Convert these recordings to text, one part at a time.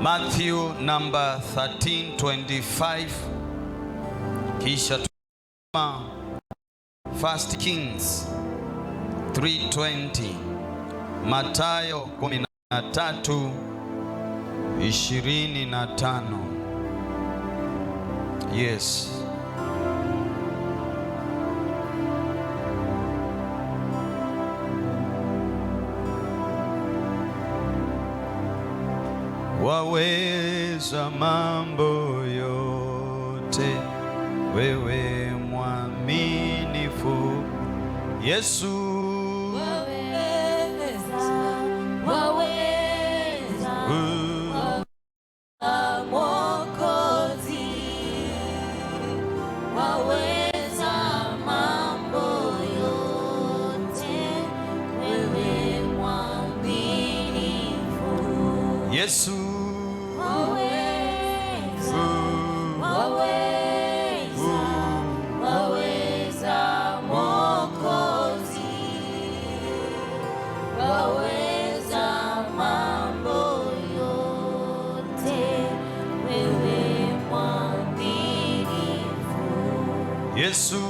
Matthew number 13:25. Kisha tuma 1 Kings 3:20. Mathayo 13:25. Yes. Waweza mambo yote, wewe mwaminifu Yesu. Yesu waweza Mwokozi, waweza mambo yote, wewe mwaminifu. Yesu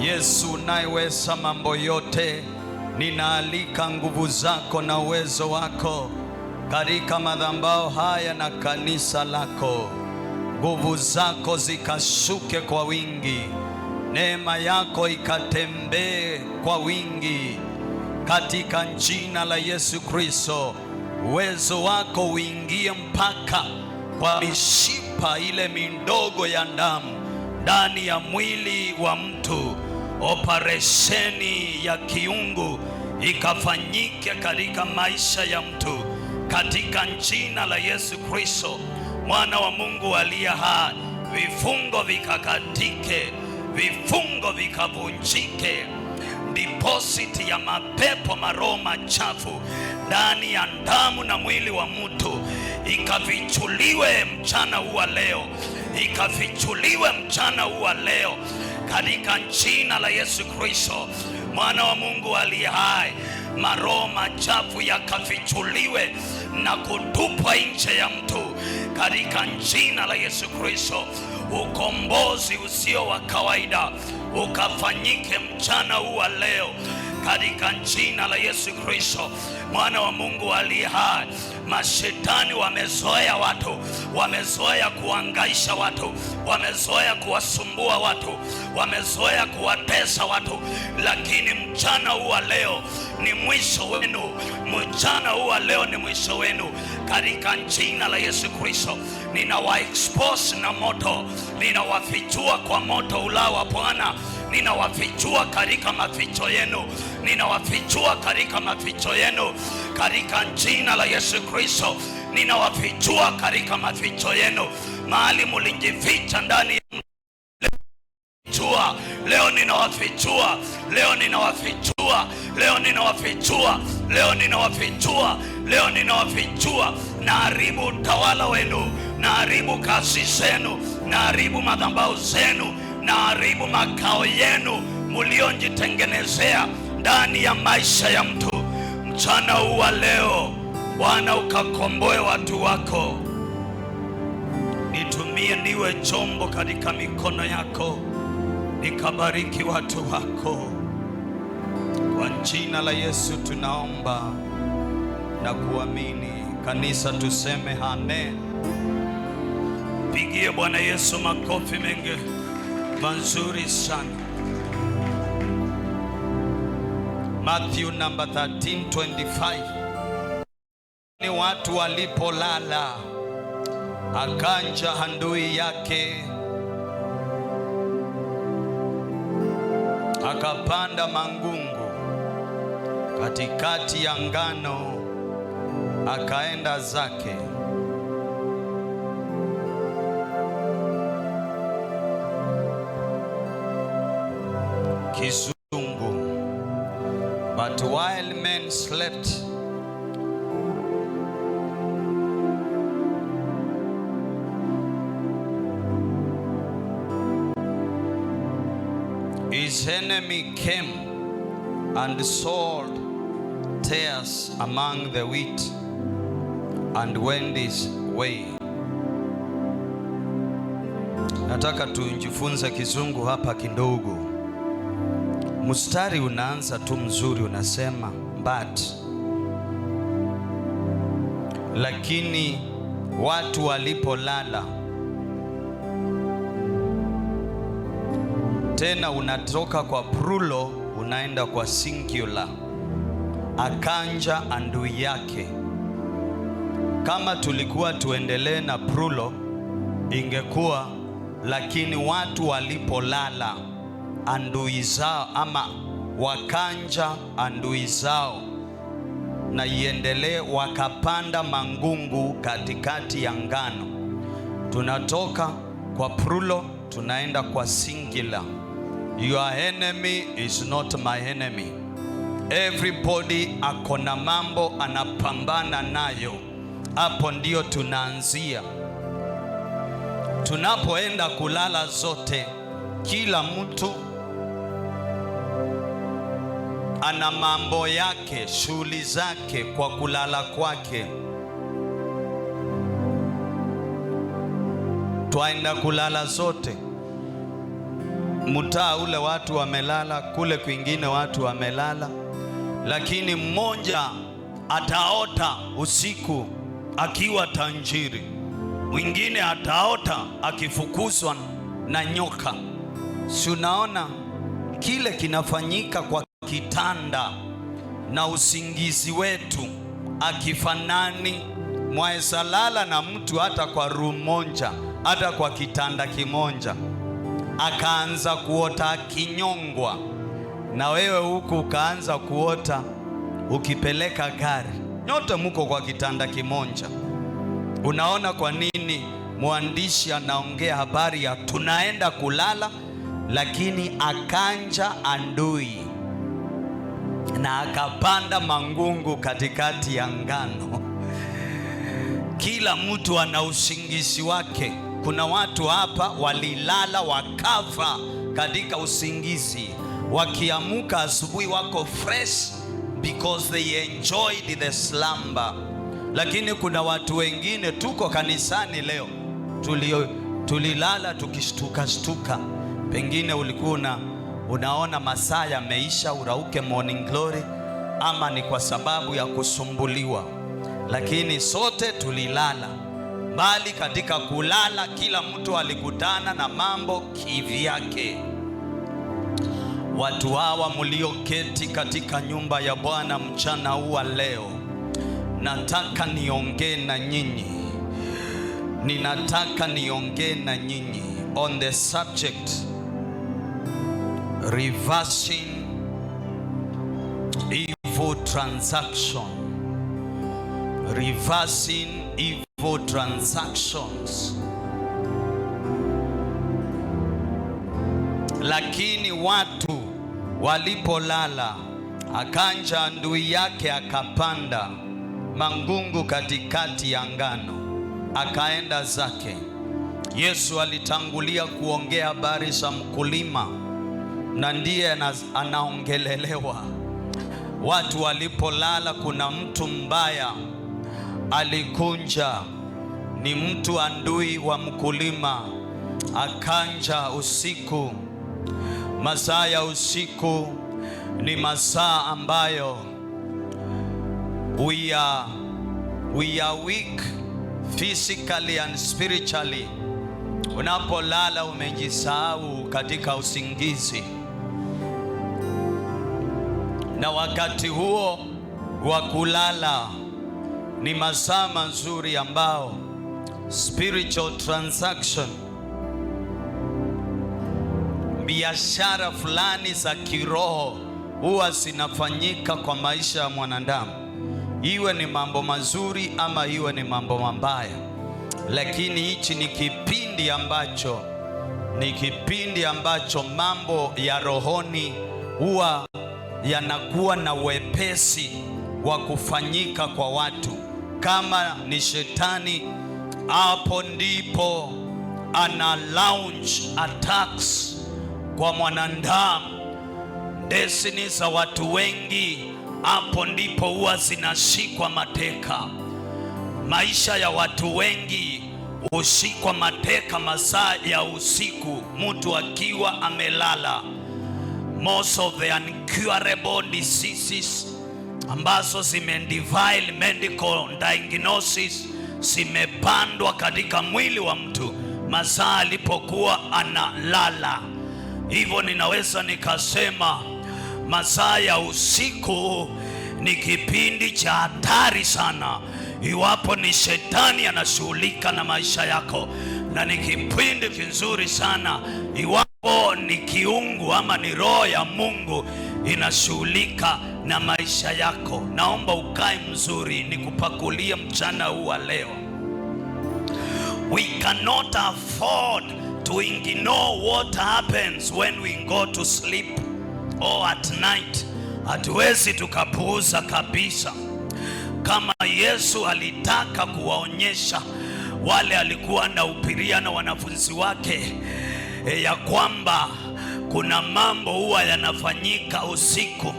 Yesu unayeweza mambo yote, ninaalika nguvu zako na uwezo wako katika madhabahu haya na kanisa lako. Nguvu zako zikashuke kwa wingi, neema yako ikatembee kwa wingi katika jina la Yesu Kristo. Uwezo wako uingie mpaka kwa mishipa ile midogo ya damu ndani ya mwili wa mtu. Operesheni ya kiungu ikafanyike katika maisha ya mtu katika jina la Yesu Kristo, mwana wa Mungu aliye hai. Vifungo vikakatike, vifungo vikavunjike. Deposit ya mapepo, maroho machafu ndani ya damu na mwili wa mtu ikafichuliwe mchana huu wa leo, ikafichuliwe mchana huu wa leo katika jina la Yesu Kristo, mwana wa Mungu aliye hai. Maroho machafu yakafichuliwe na kutupwa nje ya mtu katika jina la Yesu Kristo. Ukombozi usio wa kawaida ukafanyike mchana huu wa leo katika jina la Yesu Kristo, mwana wa Mungu aliye hai. Mashetani wamezoea watu, wamezoea kuangaisha watu, wamezoea kuwasumbua watu, wamezoea kuwatesa watu, lakini mchana huu wa leo ni mwisho wenu. Mchana huu wa leo ni mwisho wenu katika jina la Yesu Kristo. Ninawa expose na moto, ninawafichua kwa moto ulao wa Bwana. Ninawafichua katika maficho yenu, ninawafichua katika maficho yenu katika jina la Yesu Kristo. Ninawafichua katika maficho yenu, mahali mlinjificha ndani ya leo ninawafichua, leo ninawafichua, leo ninawafichua, leo ninawafichua, leo ninawafichua. Naharibu utawala wenu, naharibu kazi zenu, naharibu madhabahu zenu, naharibu makao yenu mliojitengenezea ndani ya maisha ya mtu. Mchana huu wa leo Bwana ukakomboe watu wako. Nitumie niwe chombo katika mikono yako, nikabariki watu wako. Kwa jina la Yesu tunaomba na kuamini. Kanisa tuseme amen. Pigie Bwana Yesu makofi mengi mazuri sana. Matthew number 13:25. Ni watu walipolala, akanja handui yake, akapanda mangungu katikati ya ngano, akaenda zake. Kizungu. But while men slept. His enemy came and sowed tares among the wheat and went his way. Nataka tujifunze kizungu hapa kidogo. Mstari unaanza tu mzuri, unasema but, lakini watu walipolala. Tena unatoka kwa plural unaenda kwa singular. Akanja adui yake. Kama tulikuwa tuendelee na plural ingekuwa lakini watu walipolala adui zao, ama wakanja adui zao, na iendelee wakapanda mangungu katikati ya ngano. Tunatoka kwa plural tunaenda kwa singular. Your enemy is not my enemy. Everybody akona mambo anapambana nayo. Hapo ndio tunaanzia. Tunapoenda kulala zote, kila mtu ana mambo yake, shughuli zake kwa kulala kwake. Twaenda kulala zote. Mtaa ule watu wamelala, kule kwingine watu wamelala, lakini mmoja ataota usiku akiwa tajiri, mwingine ataota akifukuzwa na nyoka. Si unaona kile kinafanyika kwa kitanda na usingizi wetu akifanani. Mwaeza lala na mtu hata kwa room moja, hata kwa kitanda kimoja, akaanza kuota akinyongwa, na wewe huku ukaanza kuota ukipeleka gari. Nyote muko kwa kitanda kimoja. Unaona kwa nini mwandishi anaongea habari ya tunaenda kulala, lakini akanja adui na akapanda mangungu katikati ya ngano. Kila mtu ana usingizi wake. Kuna watu hapa walilala wakafa katika usingizi, wakiamuka asubuhi wako fresh because they enjoyed the slumber. Lakini kuna watu wengine tuko kanisani leo, tulilala tukishtuka. Pengine ulikuwa unaona masaa yameisha urauke morning glory, ama ni kwa sababu ya kusumbuliwa. Lakini sote tulilala, bali katika kulala kila mtu alikutana na mambo kivyake. Watu hawa mlioketi katika nyumba ya Bwana mchana huu leo, nataka niongee na nyinyi. Ninataka niongee na nyinyi on the subject reversing evil transaction. Reversing evil transactions. Lakini watu walipolala, akanja adui yake akapanda mangungu katikati ya ngano, akaenda zake. Yesu alitangulia kuongea habari za mkulima, na ndiye anaongelelewa. Watu walipolala, kuna mtu mbaya alikunja, ni mtu adui wa mkulima, akanja usiku. Masaa ya usiku ni masaa ambayo we are weak physically and spiritually. Unapolala umejisahau katika usingizi, na wakati huo wa kulala ni masaa mazuri ambao spiritual transaction, biashara fulani za kiroho huwa zinafanyika kwa maisha ya mwanadamu, iwe ni mambo mazuri ama iwe ni mambo mabaya. Lakini hichi ni kipindi ambacho mambo ya rohoni huwa yanakuwa na wepesi wa kufanyika kwa watu. Kama ni shetani, hapo ndipo ana launch attacks kwa mwanadamu. Destiny za watu wengi, hapo ndipo huwa zinashikwa mateka. Maisha ya watu wengi hushikwa mateka masaa ya usiku, mtu akiwa amelala. Most of the incurable diseases ambazo zimendivile medical diagnosis zimepandwa katika mwili wa mtu masaa alipokuwa analala. Hivyo ninaweza nikasema masaa ya usiku ni kipindi cha hatari sana iwapo ni shetani anashughulika na maisha yako, na ni kipindi kizuri sana iwapo ni kiungu ama ni roho ya Mungu inashughulika na maisha yako. Naomba ukae mzuri nikupakulie mchana huu wa leo. We cannot afford to ignore what happens when we go to sleep or at night. Hatuwezi tukapuuza kabisa. Kama Yesu alitaka kuwaonyesha wale alikuwa anahubiria na wanafunzi wake ya kwamba kuna mambo huwa yanafanyika usiku.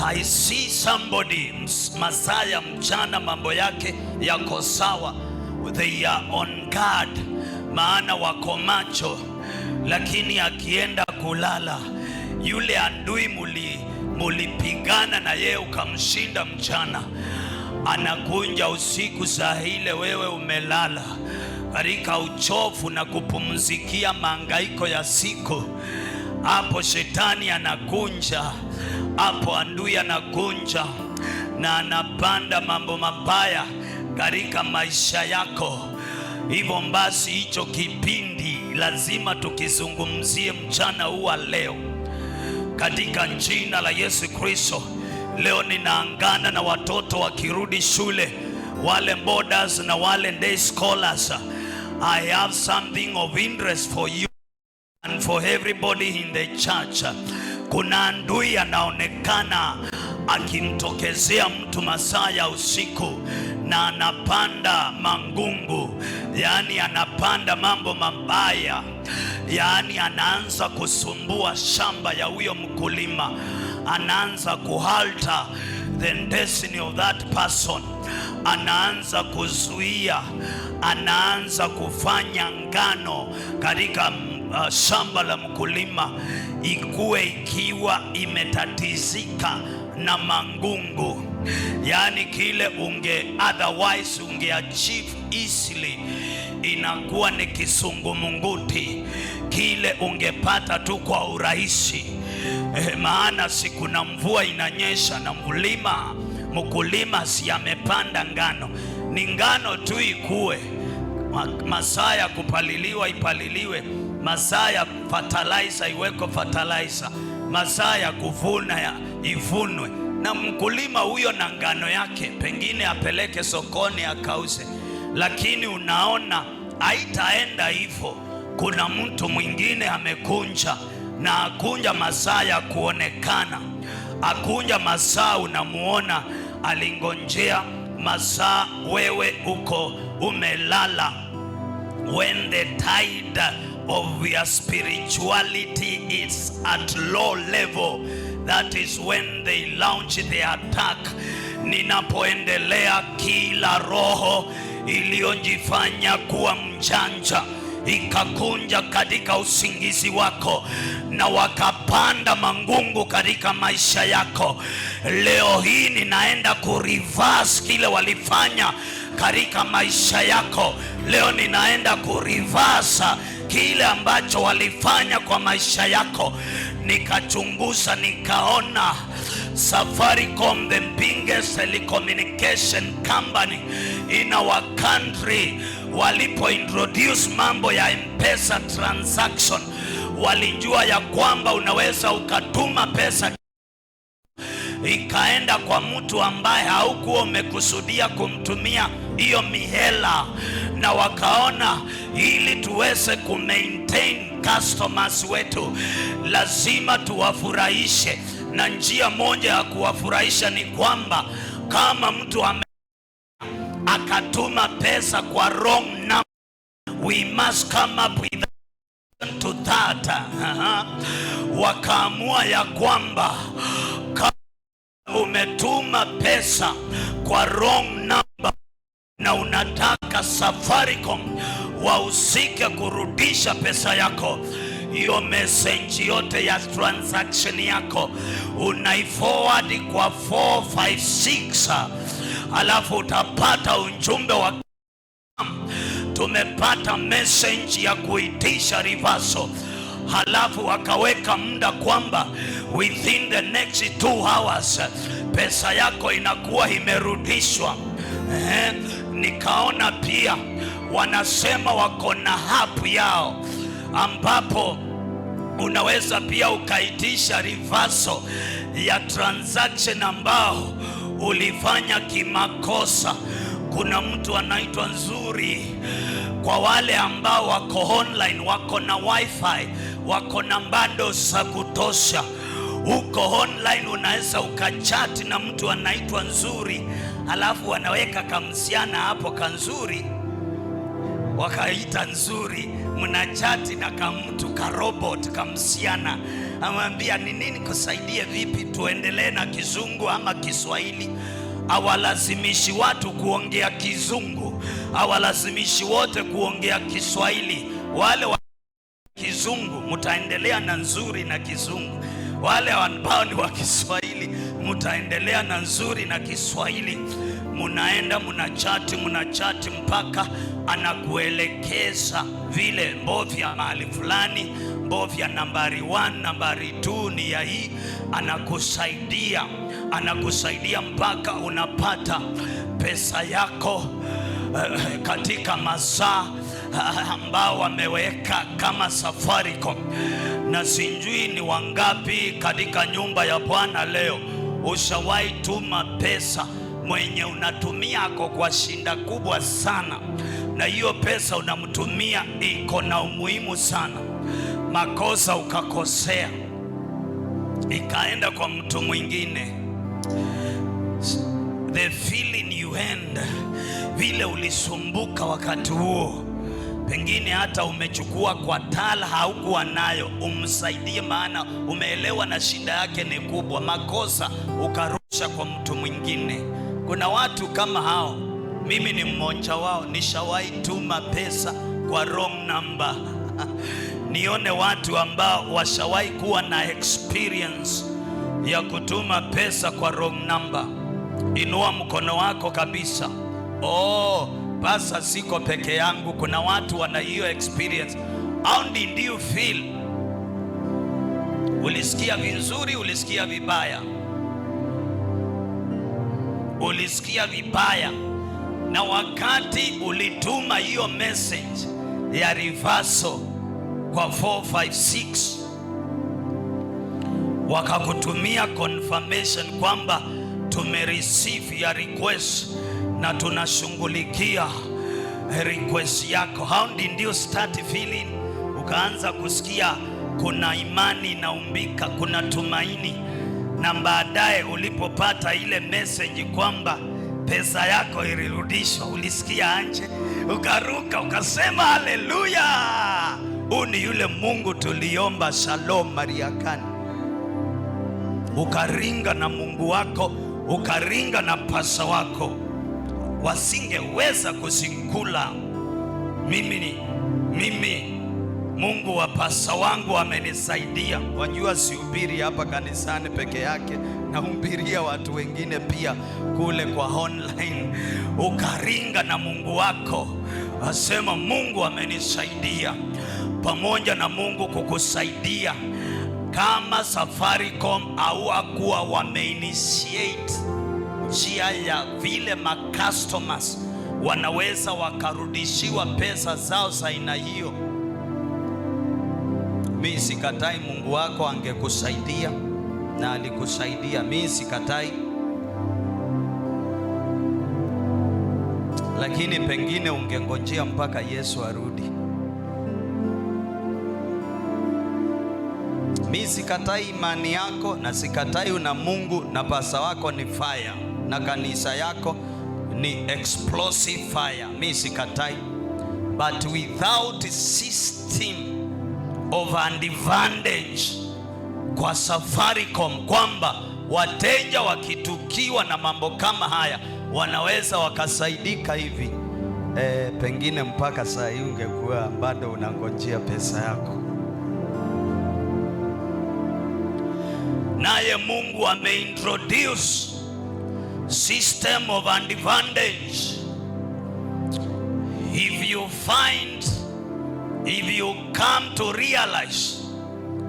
I see somebody masaa ya mchana mambo yake yako sawa, they are on guard, maana wako macho, lakini akienda kulala yule adui mulipigana na yeye ukamshinda mchana, anakunja usiku saa ile wewe umelala katika uchovu na kupumzikia mahangaiko ya siku. Hapo shetani anakunja, hapo adui anakunja na anapanda mambo mabaya katika maisha yako. Hivyo basi hicho kipindi lazima tukizungumzie mchana huu wa leo katika jina la Yesu Kristo. Leo ninaangana na watoto wakirudi shule, wale boarders na wale day scholars. I have something of interest for you and for everybody in the church. Kuna adui anaonekana akimtokezea mtu masaa ya usiku na anapanda mangungu, yani anapanda mambo mabaya, yani anaanza kusumbua shamba ya huyo mkulima, anaanza kuhalter the destiny of that person, anaanza kuzuia, anaanza kufanya ngano katika shamba la mkulima ikuwe ikiwa imetatizika na mangungu. Yani kile otherwise ungeachieve easily inakuwa ni kisungumunguti, kile ungepata tu kwa urahisi. Maana siku na mvua inanyesha na mkulima si amepanda ngano, ni ngano tu ikue, masaa ya kupaliliwa ipaliliwe, masaa ya fertilizer iweko fertilizer, masaa ya kuvuna ivunwe, na mkulima huyo na ngano yake pengine apeleke sokoni akauze. Lakini unaona haitaenda hivyo. Kuna mtu mwingine amekunja, na akunja masaa ya kuonekana, akunja masaa unamuona alingonjea masaa wewe uko umelala. When the tide of your spirituality is at low level, that is when they launch the attack. Ninapoendelea, kila roho iliyojifanya kuwa mjanja ikakunja katika usingizi wako na wakapanda mangungu katika maisha yako, leo hii ninaenda kureverse kile walifanya katika maisha yako. Leo ninaenda kureverse kile ambacho walifanya kwa maisha yako. Nikachunguza nikaona Safaricom, the biggest telecommunication company in our country, walipo introduce mambo ya M-Pesa transaction, walijua ya kwamba unaweza ukatuma pesa ikaenda kwa mtu ambaye haukuwa umekusudia kumtumia hiyo mihela, na wakaona ili tuweze kumaintain customers wetu lazima tuwafurahishe Na njia moja ya kuwafurahisha ni kwamba kama mtu akatuma pesa kwa wrong number, we must come up with to that. Wakaamua ya kwamba kama umetuma pesa kwa wrong number na unataka Safaricom wahusike kurudisha pesa yako, hiyo message yote ya transaction yako unaiforward kwa 456, alafu utapata ujumbe wa tumepata message ya kuitisha reversal. Halafu wakaweka muda kwamba within the next 2 hours pesa yako inakuwa imerudishwa. Nikaona pia wanasema wako na app yao ambapo unaweza pia ukaitisha reversal ya transaction ambao ulifanya kimakosa. Kuna mtu anaitwa Nzuri, kwa wale ambao wako online, wako na wifi, wako na bundles za kutosha. Uko online unaweza ukachati na mtu anaitwa Nzuri, alafu wanaweka kamsiana hapo kanzuri, wakaita Nzuri, mnachati na kamtu karobot kamsiana, amwambia ni nini kusaidie, vipi tuendelee na Kizungu ama Kiswahili. Hawalazimishi watu kuongea Kizungu, hawalazimishi wote kuongea Kiswahili. Wale wa Kizungu mutaendelea na Nzuri na Kizungu, wale ambao ni wa Kiswahili mutaendelea na Nzuri na Kiswahili. Munaenda munachati mpaka anakuelekeza vile mbovya mahali fulani, mbovya nambari 1, nambari 2 ni ya hii, anakusaidia mpaka unapata pesa yako katika masaa ambao wameweka kama Safaricom. Na sinjui ni wangapi katika nyumba ya Bwana leo ushawahi tuma pesa mwenye unatumia ako kwa shinda kubwa sana, na hiyo pesa unamtumia iko na umuhimu sana, makosa ukakosea ikaenda kwa mtu mwingine. The feeling you end, vile ulisumbuka wakati huo, pengine hata umechukua kwa tala haukuwa nayo umsaidie, maana umeelewa na shinda yake ni kubwa, makosa ukarusha kwa mtu mwingine. Kuna watu kama hao, mimi ni mmoja wao. Nishawahi tuma pesa kwa wrong number. Nione watu ambao washawahi kuwa na experience ya kutuma pesa kwa wrong number. Inua mkono wako kabisa. Basa siko peke yangu, kuna watu wana hiyo experience. How did you feel? Ulisikia vizuri, ulisikia vibaya? Ulisikia vibaya. Na wakati ulituma hiyo message ya reversal kwa 456, wakakutumia confirmation kwamba tumereceive ya request na tunashughulikia request yako. How did you start feeling? Ukaanza kusikia kuna imani inaumbika, kuna tumaini. Na baadaye ulipopata ile message kwamba pesa yako ilirudishwa, ulisikia anje, ukaruka ukasema haleluya, huu ni yule Mungu tuliomba Shalom Mariakani. Ukaringa na Mungu wako, ukaringa na pasa wako, wasingeweza kuzingula. Mimi Mungu wa pasa wangu amenisaidia. Wajua sihubiri hapa kanisani peke yake, nahubiria watu wengine pia kule kwa online. Ukaringa na Mungu wako, asema Mungu amenisaidia. Pamoja na Mungu kukusaidia, kama Safaricom au akuwa wameinitiate njia ya vile customers wanaweza wakarudishiwa pesa zao za aina hiyo, mimi sikatai Mungu wako angekusaidia na alikusaidia, mimi sikatai. Lakini pengine ungengojea mpaka Yesu arudi. Mimi Mimi sikatai imani yako na sikatai una Mungu na pasa wako ni fire na kanisa yako ni explosive fire. Mimi sikatai, but without system of advantage kwa Safaricom, kwamba wateja wakitukiwa na mambo kama haya wanaweza wakasaidika hivi, pengine mpaka saa hii ungekuwa bado unangojea pesa yako. Naye Mungu ameintroduce system of advantage. If you come to realize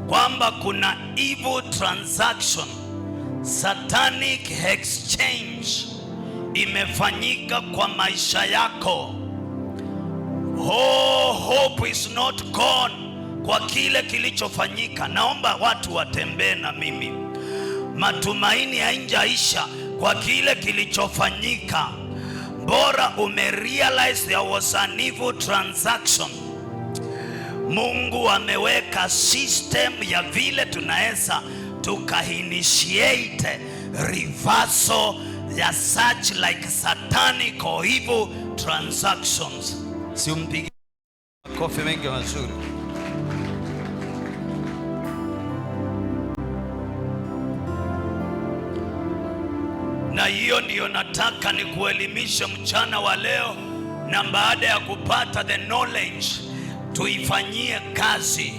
kwamba kuna evil transaction, satanic exchange imefanyika kwa maisha yako, hope is not gone kwa kile kilichofanyika. Naomba watu watembee na mimi, matumaini hayajaisha kwa kile kilichofanyika. Bora umerealize there was an evil transaction. Mungu ameweka system ya vile tunaweza tukainitiate reversal ya such like satanic or evil transactions. Si umpige makofi mengi mazuri. Na hiyo ndiyo nataka ni kuelimisha mchana wa leo, na baada ya kupata the knowledge tuifanyie kazi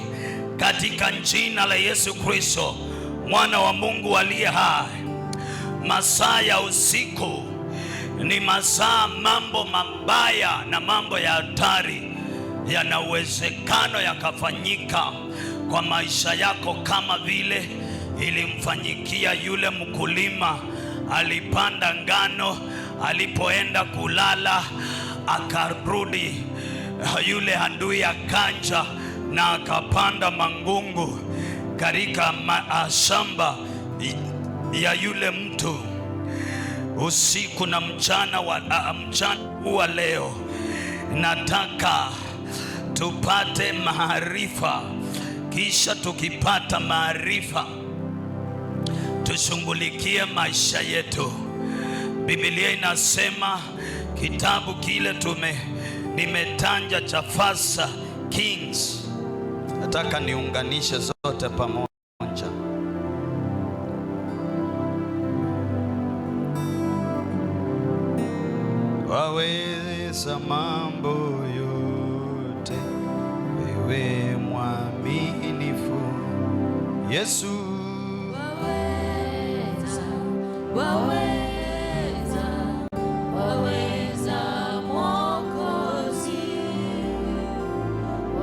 katika jina la Yesu Kristo, mwana wa Mungu aliye hai. Masaa ya usiku ni masaa mambo mabaya na mambo ya hatari yana uwezekano yakafanyika kwa maisha yako, kama vile ilimfanyikia yule mkulima. Alipanda ngano, alipoenda kulala akarudi, yule adui akanja na akapanda mangungu katika shamba ya yule mtu. Usiku na mchana wa leo nataka tupate maarifa, kisha tukipata maarifa tushughulikie maisha yetu. Biblia inasema kitabu kile nimetanja cha First Kings, nataka niunganishe zote pamoja. Waweza mambo yote, wewe mwaminifu Yesu. Waweza Mwokozi,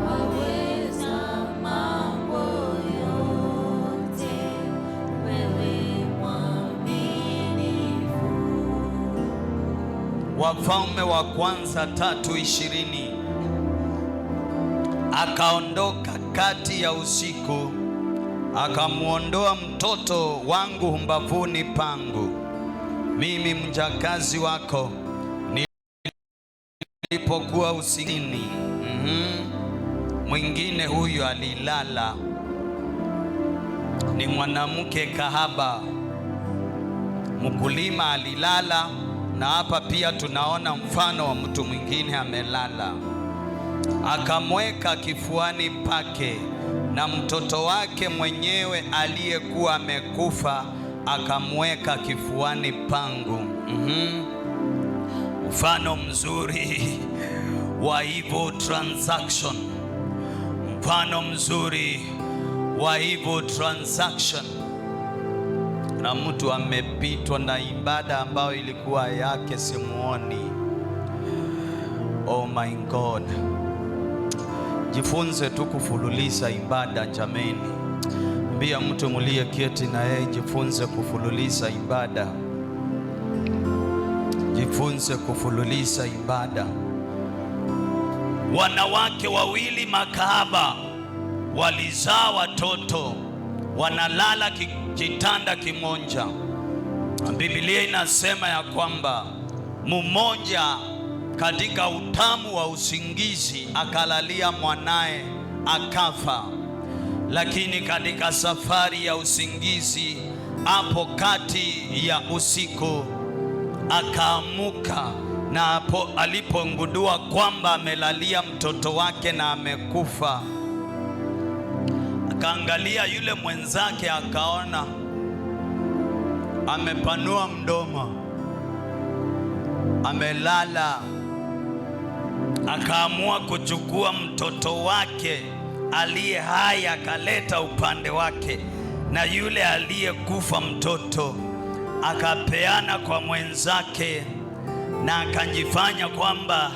waweza mambo yote, wewe mwaminifu. Wafalme wa kwanza 3:20. Akaondoka kati ya usiku, akamuondoa mtoto wangu mbavuni pangu, mimi mjakazi wako, nilipokuwa usingizini. Mwingine huyu alilala, ni mwanamke kahaba, mkulima alilala. Na hapa pia tunaona mfano wa mtu mwingine amelala, akamweka kifuani pake, na mtoto wake mwenyewe aliyekuwa amekufa akamweka kifuani pangu. Mfano mzuri wa evil transaction, mfano mzuri wa evil transaction. Na mtu amepitwa na ibada ambayo ilikuwa yake, simuoni. Oh my God. Jifunze tu kufululiza ibada jameni. Mbia mtu mulie keti na yeye, jifunze kufululiza ibada. Jifunze kufululiza ibada. Wanawake wawili makahaba walizaa watoto, wanalala kitanda kimoja. Biblia inasema ya kwamba mmoja katika utamu wa usingizi akalalia mwanae akafa. lakini katika safari ya usingizi hapo kati ya usiku akaamuka, na hapo alipongundua kwamba amelalia mtoto wake na amekufa, akaangalia yule mwenzake, akaona amepanua mdomo, amelala. Akaamua kuchukua mtoto wake aliye hai akaleta upande wake, na yule aliyekufa mtoto akapeana kwa mwenzake, na akajifanya kwamba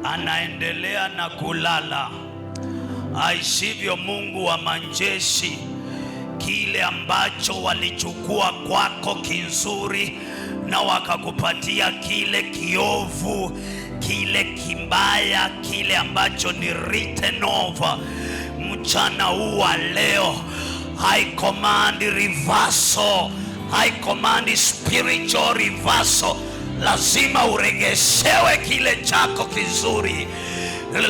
anaendelea na kulala. Aishivyo Mungu wa majeshi, kile ambacho walichukua kwako kizuri na wakakupatia kile kiovu, kile kimbaya, kile ambacho ni written over, mchana huu wa leo I command reversal, I command spiritual reversal. Lazima uregeshewe kile chako kizuri,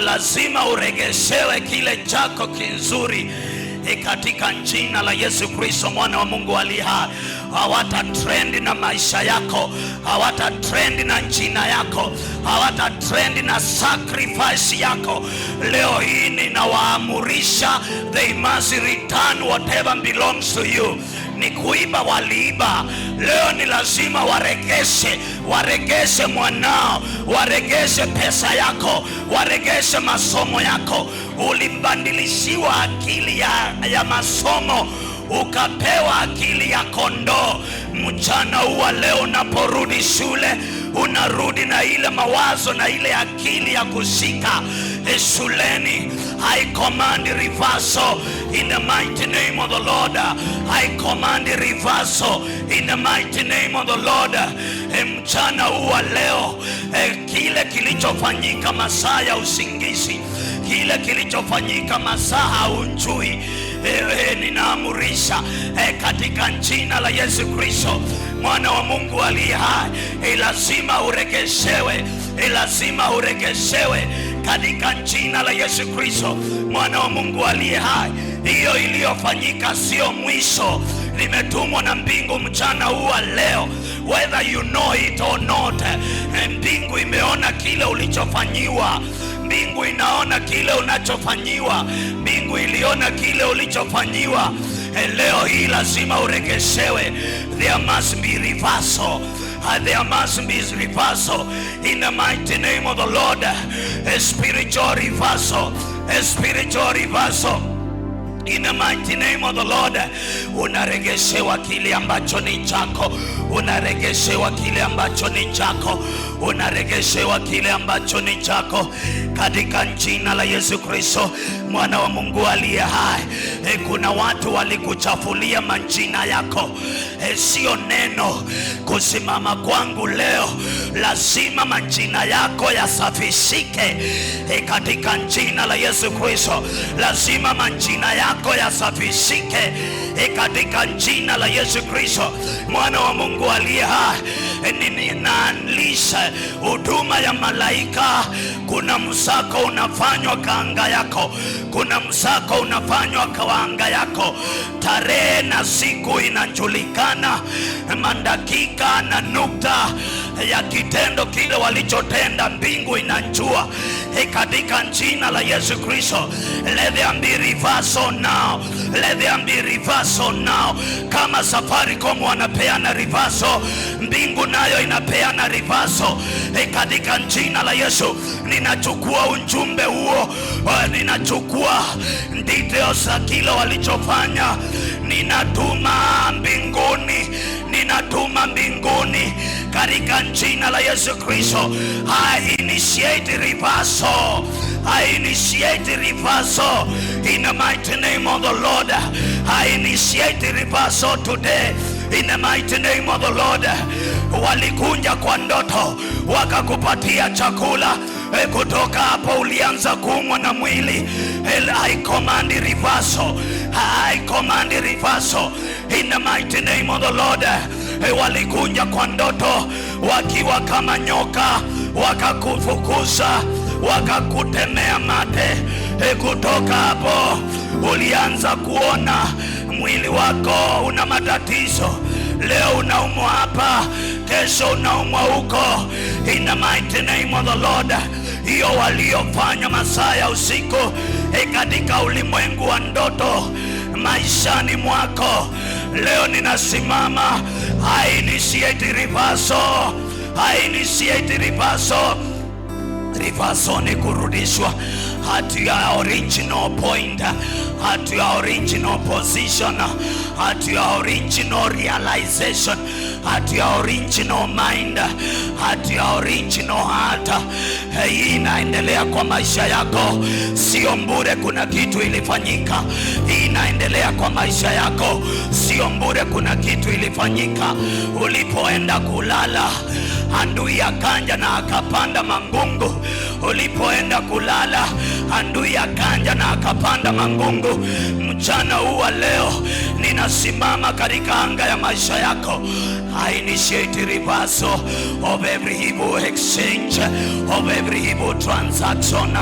lazima uregeshewe kile chako kizuri katika jina la Yesu Kristo mwana wa Mungu aliye hai. Hawata trend na maisha yako, hawata trend na jina yako, hawata trend na sacrifice yako. Leo hii ninawaamurisha, they must return whatever belongs to you. Ni kuiba waliiba, leo ni lazima waregeshe. Waregeshe mwanao, waregeshe pesa yako, waregeshe masomo yako. Ulibadilishiwa akili ya masomo, ukapewa akili ya kondoo. Mchana huu leo unaporudi shule, unarudi na ile mawazo na ile akili ya kushika shuleni. I command reversal in the mighty name of the Lord. I command reversal in the mighty name of the Lord. Mchana huu leo, kile kilichofanyika masaa ya usingizi, kile kilichofanyika masaa haunjui, ninaamurisha katika jina la Yesu Kristo mwana wa Mungu aliye hai, lazima uregeshewe, lazima uregeshewe katika jina la Yesu Kristo mwana wa Mungu aliye hai. Hiyo iliyofanyika sio mwisho, limetumwa na mbingu mchana huu leo, whether you know it or not. Mbingu imeona kile ulichofanyiwa, mbingu inaona kile unachofanyiwa, mbingu iliona kile ulichofanyiwa. Leo hii lazima uregeshewe. There must be reversal. There must be reversal in the mighty name of the Lord. A spiritual reversal, a spiritual reversal in the mighty name of the Lord. Unaregeshewa kile ambacho ni chako, unaregeshewa kile ambacho ni chako, unaregeshewa kile ambacho ni chako katika jina la Yesu Kristo mwana wa Mungu aliye hai. Kuna watu walikuchafulia majina yako, sio neno. Kusimama kwangu leo, lazima majina yako yasafishike katika jina la Yesu Kristo. Lazima majina yako yasafishike katika jina la Yesu Kristo mwana wa Mungu aliye hai. Ninaanlisha huduma ya malaika. Kuna msako unafanywa kwa anga yako, kuna msako unafanywa kwa anga yako. Tarehe na siku inajulikana, mandakika na nukta ya kitendo kile walichotenda, mbingu inajua katika jina la Yesu Kristo. Let there be reversal now, let there be reversal now. Kama Safaricom wanapeana reversal, mbingu nayo inapeana reversal katika jina la Yesu. Ninachukua ujumbe huo, ninachukua details za kile walichofanya, ninatuma mbinguni, ninatuma mbinguni katika jina la Yesu Kristo. I initiate reversal, I initiate reversal in the mighty name of the Lord. I initiate reversal today in the mighty name of the Lord. Walikunja kwa ndoto wakakupatia chakula, kutoka hapo ulianza kuumwa na mwili. I command reversal, I command reversal in the mighty name of the Lord. Walikunja kwa ndoto wakiwa kama nyoka, wakakufukuza wakakutemea mate. Kutoka hapo ulianza kuona mwili wako una matatizo. Leo unaumwa hapa, kesho unaumwa huko. In the mighty name of the Lord. Hiyo waliofanya masaa ya usiku katika ulimwengu wa ndoto maishani mwako, leo ninasimama. I initiate reversal. I initiate reversal. Reversal ni kurudishwa at your original point, at your original position, at your original realization, at your original mind, at your original heart. Hii inaendelea kwa maisha yako, sio mbure. Kuna kitu ilifanyika. Hii inaendelea kwa maisha yako, sio mbure. Kuna kitu ilifanyika. Ulipoenda kulala, adui akanja na akapanda mangungu. Ulipoenda kulala, adui akanja na akapanda mangungu. Mchana huu wa leo ninasimama katika anga ya maisha yako. I initiate reversal of every evil exchange, of every evil transaction.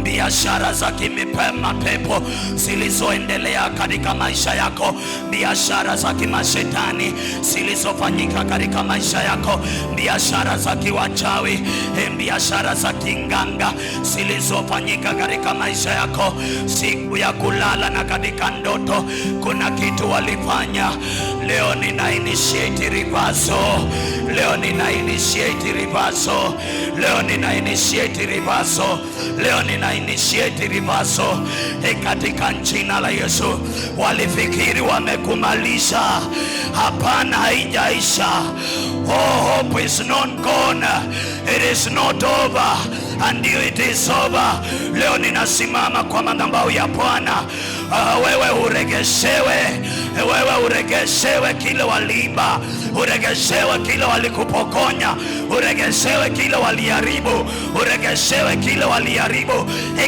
Biashara za kimapepo zilizoendelea katika maisha yako, biashara za kimashetani zilizofanyika katika maisha yako, biashara za kiwachawi, biashara za kinganga zilizofanyika katika maisha yako, siku ya kulala na katika ndoto kuna kitu walifanya. Leo nina initiate reversal. Leo nina initiate reversal. Leo nina initiate reversal. Leo nina initiate reversal katika jina la Yesu. Walifikiri wamekumalisha, hapana, haijaisha. Oh, hope is not gone. It is not over until it is over. Leo ninasimama kwa madhabahu ya Bwana. Wewe uregeshewe, wewe uregeshewe kile waliiba, uregeshewe kile walikupokonya, uregeshewe kile waliharibu, uregeshewe kile waliharibu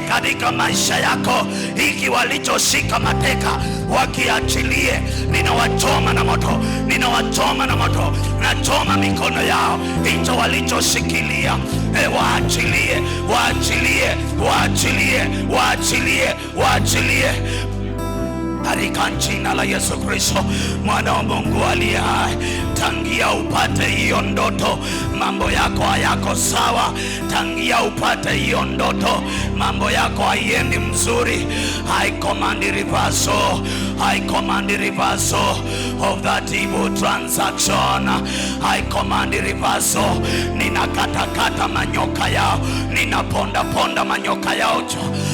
katika maisha yako. Hiki walichoshika mateka wakiachilie. Ninawachoma na moto, ninawachoma na moto, nachoma mikono yao. Hicho walichoshikilia waachilie, waachilie, waachilie, waachilie, waachilie katika jina la Yesu Kristo, mwana wa Mungu aliye hai. Tangia upate hiyo ndoto, mambo yako hayako sawa. Tangia upate hiyo ndoto, mambo yako haiendi mzuri. I command reversal. I command reversal of that evil transaction. I command reversal. Ninakatakata manyoka yao, ninaponda ponda manyoka yao,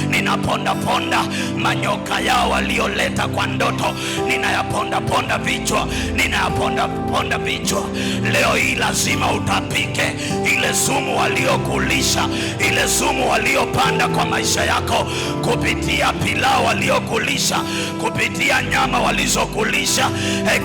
ninaponda ponda manyoka yao walioleta kwa ndoto, ninayaponda ponda vichwa, ninayaponda ponda vichwa. Leo hii lazima utapike ile sumu waliokulisha, ile sumu waliopanda kwa maisha yako kupitia pilau waliokulisha, kupitia nyama walizokulisha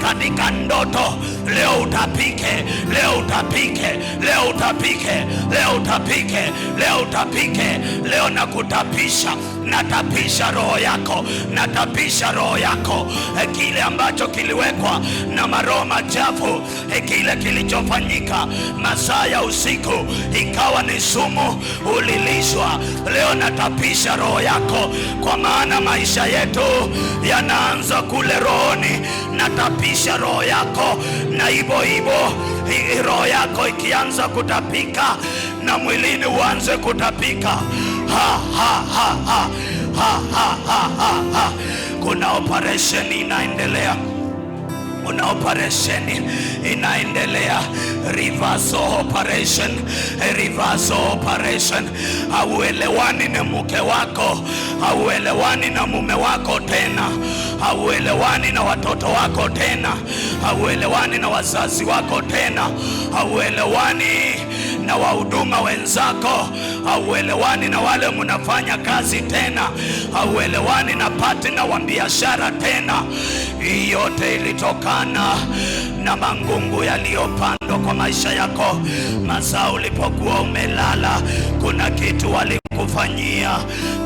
katika ndoto. Leo utapike, leo utapike, leo utapike, leo utapike, leo utapike. Leo nakutapisha, natapisha roho yako, natapisha roho yako. Kile ambacho kiliwekwa na maroho machafu, kile kilichofanyika masaa ya usiku ikawa ni sumu, ulilishwa. Leo natapisha roho yako, kwa maana maisha yetu yanaanza kule rohoni. Natapisha roho yako, na hivyo hivyo roho yako ikianza kutapika na mwilini uanze kutapika. Ha ha ha ha ha ha ha ha. Kuna operation inaendelea, kuna operation inaendelea. Reversal operation, reversal operation. Hauelewani na mke wako, hauelewani na mume wako tena, hauelewani na watoto wako tena, hauelewani na wazazi wako tena, hauelewani na wahuduma wenzako, hauelewani na wale mnafanya kazi tena, hauelewani na partner wa biashara tena. Hii yote ilitokana na mangungu yaliyopandwa kwa maisha yako. Masaa ulipokuwa umelala, kuna kitu walikuwa walikufanyia,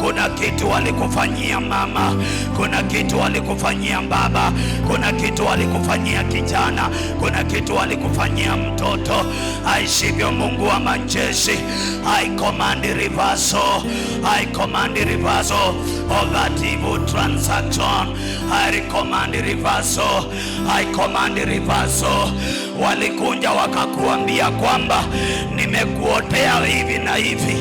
kuna kitu walikufanyia mama, kuna kitu walikufanyia baba, kuna kitu walikufanyia kijana, kuna kitu walikufanyia mtoto. Aishivyo Mungu wa majeshi, I command reversal, I command reversal of that evil transaction. I command reversal, I command reversal. Walikunja wakakuambia kwamba nimekuotea hivi na hivi.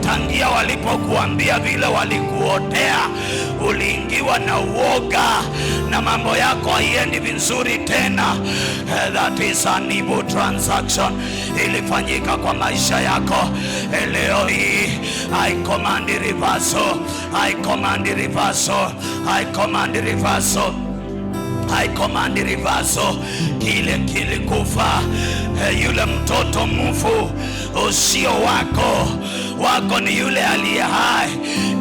Tangia walipokuambia vile walikuotea, uliingiwa na uoga na mambo yako haiendi vizuri tena. That is an evil transaction ilifanyika kwa maisha yako. Leo hii I command reversal, I command reversal, I command reversal, I command reversal. Kile kilikufa, yule mtoto mfu usio wako, wako ni yule aliye hai.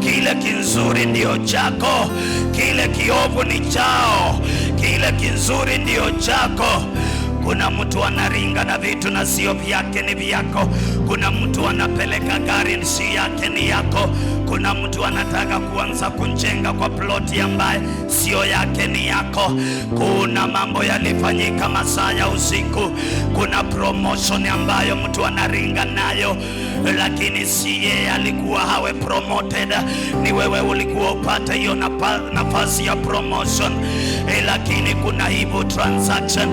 Kile kizuri ndio chako, kile kiovu ni chao, kile kizuri ndio chako. Kuna mtu anaringa na vitu na sio vyake ni vyako. Kuna mtu anapeleka gari si yake ni yako. Kuna mtu anataka kuanza kujenga kwa ploti ambaye sio yake ni yako. Kuna mambo yalifanyika masaa ya usiku. Kuna promotion ambayo mtu anaringa nayo, lakini si yeye alikuwa hawe promoted, ni wewe ulikuwa upata hiyo nafasi ya promotion. Lakini kuna hivyo transaction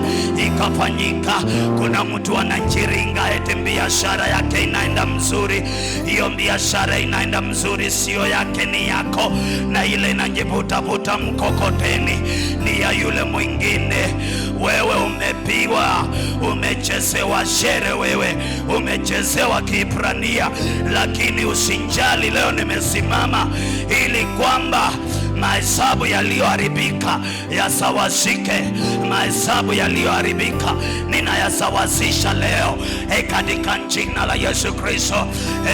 ikafanyika. Kuna mtu anajiringa eti biashara yake inaenda mzuri. Hiyo biashara inaenda mzuri sio yake ni yako, na ile inajivuta mkokoteni ni ya yule mwingine. Wewe umepigwa, umechezewa shere, wewe umechezewa Kiebrania, lakini usinjali. Leo nimesimama ili kwamba mahesabu yaliyoharibika yasawazike. Mahesabu yaliyoharibika ninayasawazisha leo katika jina la Yesu Kristo.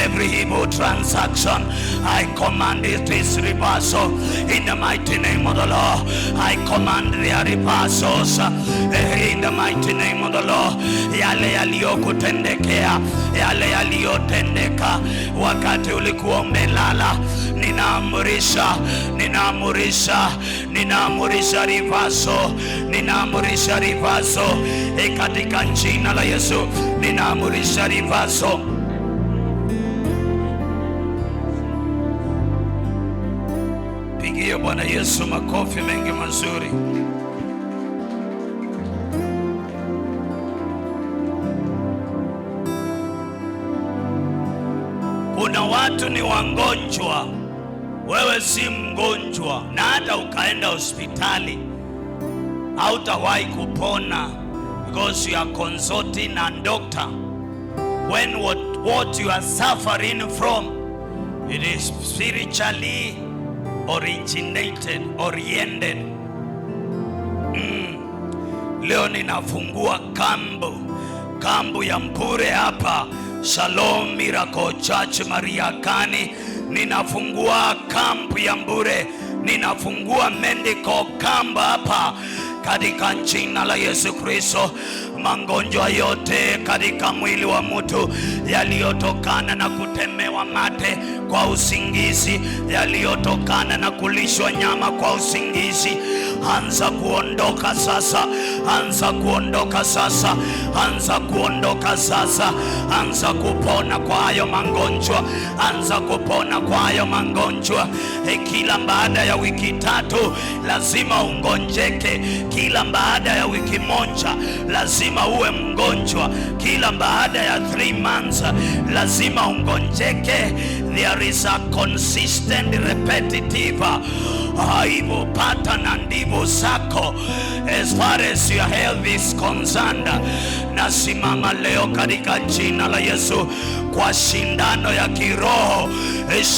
Every evil transaction I command it is reversal in the mighty name of the Lord. I command the reversals in the mighty name of the Lord. Yale yaliyokutendekea, yale yaliyotendeka wakati ulikuwa umelala, ninaamrisha reversal, ninaamrisha reversal katika jina la Yesu. Ninaamrisha reversal. Pigie Bwana Yesu makofi mengi mazuri. Kuna watu ni wagonjwa, wewe si mgonjwa, na hata ukaenda hospitali hautawahi kupona, because you are consulting a doctor when what you are suffering from, it is spiritually oriented. Leo ninafungua kambu ya Mpure hapa Shalom Miracle Church Mariakani. Ninafungua kampu ya Mpure, ninafungua medical camp hapa katika jina la Yesu Kristo. Magonjwa yote katika mwili wa mtu yaliyotokana na kutemewa mate kwa usingizi, yaliyotokana na kulishwa nyama kwa usingizi, anza kuondoka sasa, anza kuondoka sasa, anza kuondoka sasa. Anza kupona kwa hayo magonjwa, anza kupona kwa hayo magonjwa. Kila baada ya wiki 3 lazima ungonjeke. Kila baada ya wiki 1 lazima uwe mgonjwa. Kila baada ya 3 months lazima ungonjeke. There is a consistent repetitive hivyo pattern ndivyo zako as far as your health is concerned. Nasimama leo katika jina la Yesu kwa shindano ya kiroho,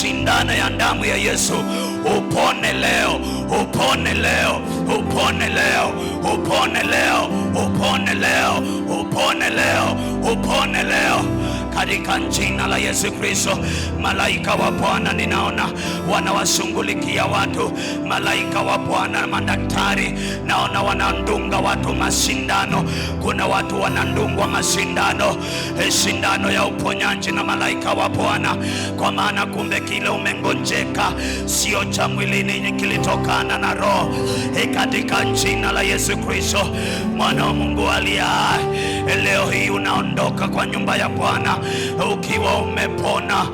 shindano ya damu ya Yesu. Upone leo, upone leo, upone leo, upone leo, upone leo, upone leo, upone leo katika jina la Yesu Kristo. Malaika wa Bwana ninaona wanawashughulikia watu. Malaika wa Bwana, madaktari naona wanandunga watu masindano. Kuna watu wanandungwa masindano, sindano ya uponyaji na malaika wa Bwana, kwa maana kumbe kile umengonjeka sio cha mwilini, kilitokana na roho. Katika jina la Yesu Kristo, mwana wa Mungu aliye hai, leo hii unaondoka kwa nyumba ya Bwana ukiwa umepona,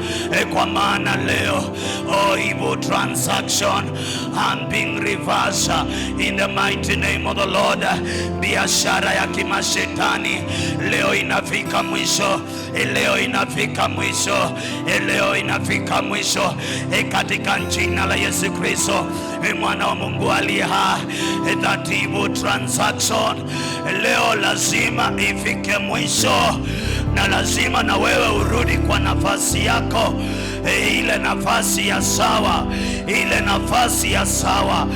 kwa maana leo evil transaction and being reversed in the mighty name of the Lord. Biashara ya kimashetani leo inafika mwisho, leo inafika mwisho, leo inafika mwisho, katika jina la Yesu Kristo, mwana wa Mungu aliye hai. That evil transaction leo lazima ifike mwisho, na lazima na wewe urudi kwa nafasi yako, ile nafasi ya sawa, ile nafasi ya sawa.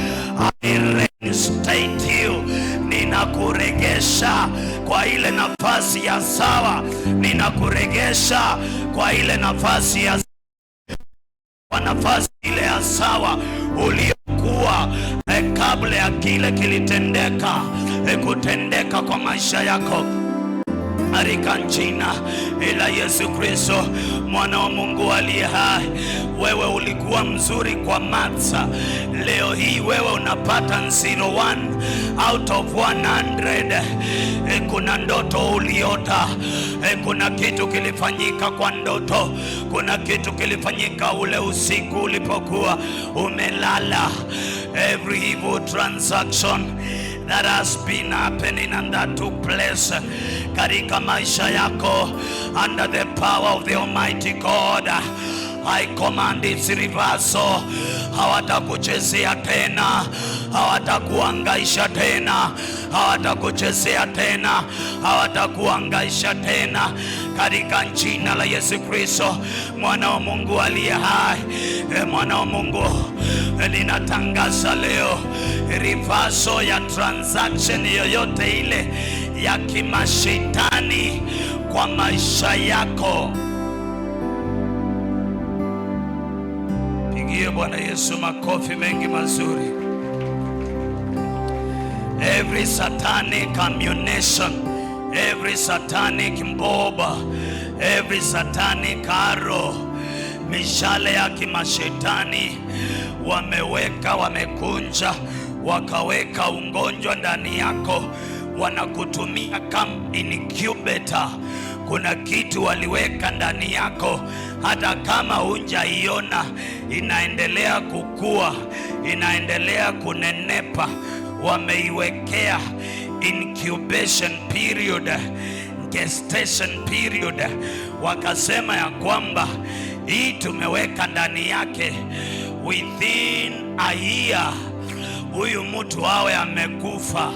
I reinstate you, ninakuregesha kwa ile nafasi ya sawa, ninakuregesha kwa ile nafasi ya kwa nafasi ile ya sawa uliokuwa kabla ya kile kilitendeka kutendeka kwa maisha yako, katika jina la Yesu Kristo, mwana wa Mungu aliye hai. Wewe ulikuwa mzuri kwa matsa, leo hii wewe unapata 01 out of 100. Kuna ndoto uliota, kuna kitu kilifanyika kwa ndoto, kuna kitu kilifanyika ule usiku ulipokuwa umelala. Every evil transaction that has been happening and that took place katika maisha yako, under the power of the Almighty God, I command its reversal. Hawatakuchezea tena, hawatakuangaisha tena, hawatakuchezea tena, hawatakuangaisha tena, katika jina la Yesu Kristo, mwana wa Mungu aliye hai. Mwana wa Mungu, ninatangaza leo reversal ya transaction yoyote ile ya kimashetani kwa maisha yako. Pigie Bwana Yesu makofi mengi mazuri. Every satanic ammunition, every satanic mboba, every satanic arrow, mishale ya kimashetani wameweka, wamekunja, wakaweka ugonjwa ndani yako, wanakutumia kama incubator. Kuna kitu waliweka ndani yako, hata kama hujaiona, inaendelea kukua, inaendelea kunenepa. Wameiwekea incubation period, gestation period. Wakasema ya kwamba hii tumeweka ndani yake, within a year huyu mtu awe amekufa,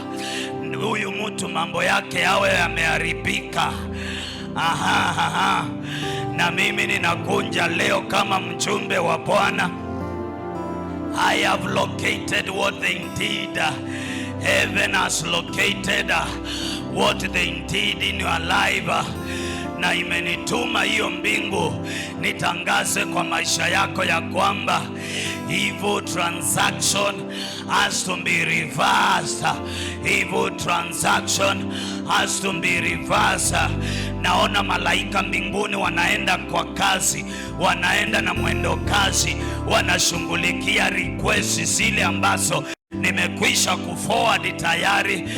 huyu mtu mambo yake awe yameharibika. Na mimi ninakunja leo kama mjumbe wa Bwana. I have located what they did. Heaven has located what they did in your life. Na imenituma hiyo mbingu nitangaze kwa maisha yako ya kwamba evil transaction has to be reversed. Evil transaction has to be reversed. Naona malaika mbinguni wanaenda kwa kazi, wanaenda na mwendo kazi, wanashughulikia request zile ambazo nimekwisha kuforward tayari,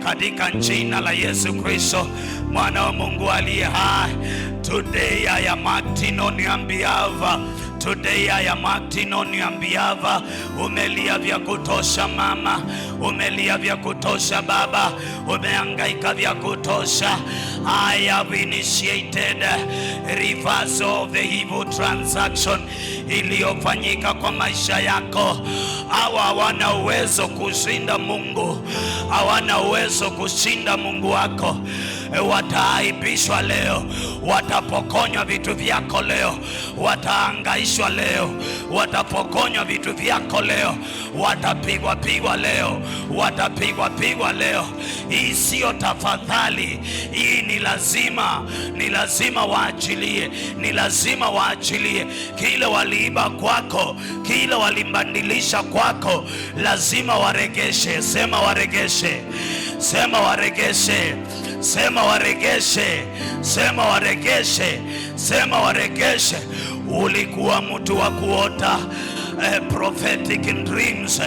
katika jina la Yesu Kristo, mwana wa Mungu aliye hai. Today I am acting on your behalf. Today I am acting on your behalf. Umelia vya kutosha mama, umelia vya kutosha baba, umehangaika vya kutosha. I have initiated reversal of the evil transaction iliyofanyika kwa maisha yako. Hawa hawana uwezo kushinda Mungu, hawana uwezo kushinda Mungu wako. wataaibishwa leo, watapokonywa vitu vyako leo, wataangaishwa leo, watapokonywa vitu vyako leo, watapigwa pigwa leo, watapigwa pigwa leo. Hii sio tafadhali, hii ni lazima, ni lazima waachilie, ni lazima waachilie. Kile waliiba kwako, kile walimbandilisha kwako, lazima waregeshe. Sema waregeshe, sema waregeshe, sema waregeshe, sema waregeshe, sema waregeshe. Ulikuwa mtu wa kuota prophetic dreams,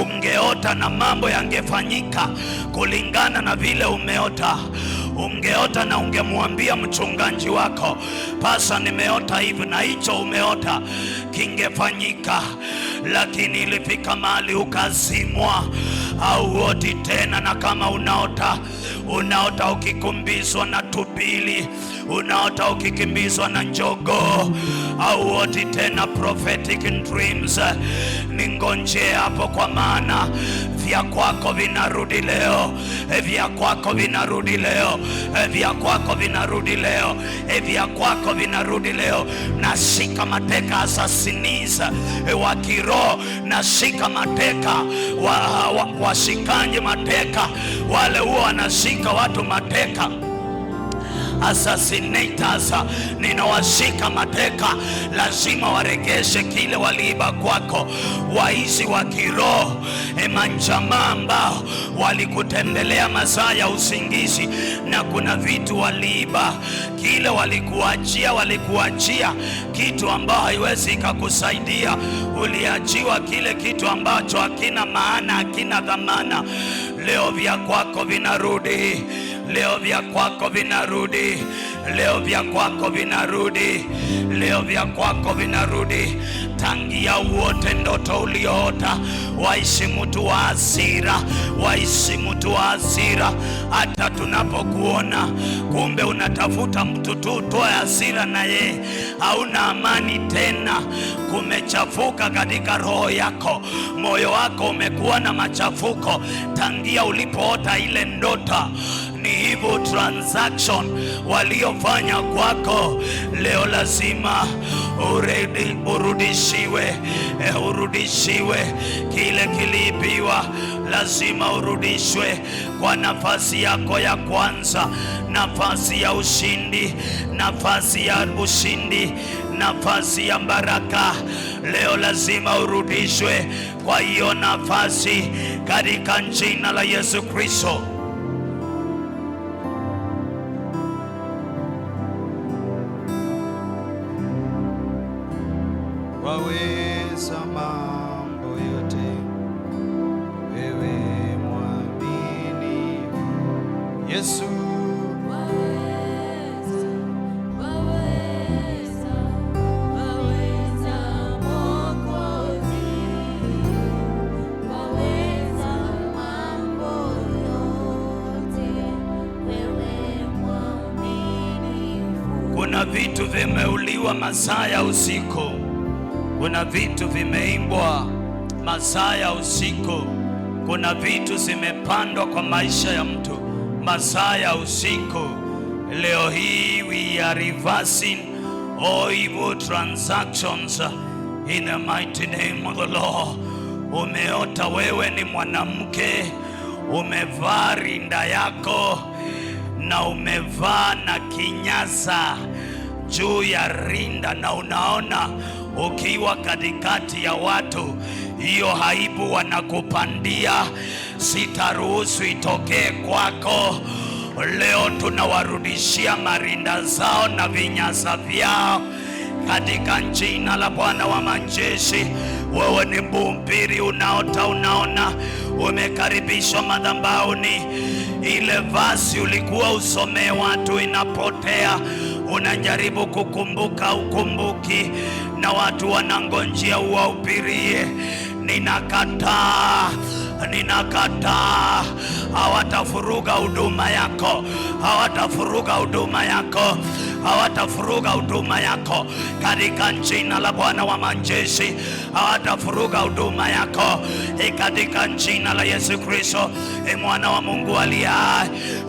ungeota na mambo yangefanyika kulingana na vile umeota. Ungeota na ungemwambia mchungaji wako, pasa nimeota hivi, na hicho umeota kingefanyika. Lakini ilifika mahali ukazimwa, hauoti tena. Na kama unaota ukikumbizwa na tubili, unaota ukikimbizwa na njogoo, hauoti tena prophetic dreams. Ningonje hapo, kwa maana vya kwako vinarudi leo, vya kwako vinarudi leo, vya kwako vinarudi leo, vya kwako vinarudi leo. Nashika mateka assassins wa kiroho, nashika mateka washikanje mateka, wale huwa wanashika watu mateka, assassinators, ninawashika mateka. Lazima waregeshe kile waliiba kwako. Waizi wa kiroho, manjamaa ambao walikutembelea masaa ya usingizi, na kuna vitu waliiba, kile walikuachia kitu ambao haiwezi ikakusaidia. Uliachiwa kile kitu ambacho hakina maana, hakina dhamana. Leo vya kwako vinarudi, leo vya kwako vinarudi, leo vya kwako vinarudi, leo vya kwako vinarudi. Tangia uote ndoto ulioota, waishi mtu wa hasira, waishi mtu wa hasira. Hata tunapokuona, kumbe unatafuta mtu tu utoe hasira na ye, hauna amani tena. Kumechafuka katika roho yako, moyo wako umekuwa na machafuko tangia ulipoota ile ndoto. Ni hivyo transaction waliofanya kwako, leo lazima urudishiwe, urudishiwe kile kiliibiwa. Lazima urudishwe kwa nafasi yako ya kwanza, nafasi ya ushindi, nafasi ya ushindi, nafasi ya baraka. Leo lazima urudishwe kwa hiyo nafasi katika jina la Yesu Kristo. Waweza mambo yote, wewe mwaminifu Yesu. Waweza, waweza, waweza Mwokozi, waweza mambo yote, wewe mwaminifu. Kuna vitu vimeuliwa masaa ya usiku, kuna vitu vimeimbwa masaa ya usiku, kuna vitu zimepandwa kwa maisha ya mtu masaa ya usiku. Leo hii we are reversing all evil transactions in the mighty name of the Lord. Umeota wewe ni mwanamke, umevaa rinda yako na umevaa na kinyasa juu ya rinda, na unaona ukiwa katikati ya watu, hiyo aibu wanakupandia, sitaruhusu itokee kwako. Leo tunawarudishia marinda zao na vinyasa vyao katika jina la Bwana wa majeshi. Wewe ni mhubiri, unaona umekaribishwa madhabahuni, ile vasi ulikuwa usomee watu inapotea, unajaribu kukumbuka ukumbuki, na watu wanangonjia uwahubirie. Ninakataa, hawatafuruga huduma yako, hawatafuruga huduma yako. hawatafuruga huduma yako katika jina la Bwana wa majeshi. Hawatafuruga huduma yako katika jina la Yesu Kristo, mwana wa Mungu aliye hai.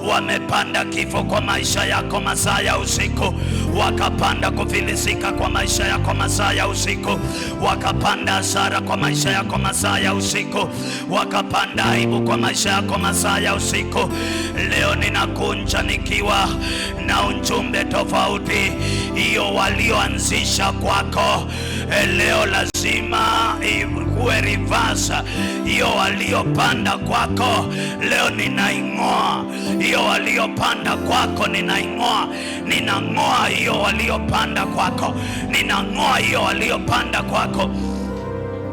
Wamepanda kifo kwa maisha yako masaa ya usiku, wakapanda kufilisika kwa maisha yako masaa ya usiku, wakapanda hasara kwa maisha yako masaa ya usiku, wakapanda aibu kwa maisha yako masaa ya usiku. Leo ninakunja nikiwa na ujumbe tofauti. Hiyo walioanzisha kwako leo lazima ikuwe reverse. Hiyo waliopanda kwako leo ninaing'oa. Hiyo waliopanda kwako ninaing'oa. Ninang'oa hiyo waliopanda kwako. Ninang'oa hiyo waliopanda kwako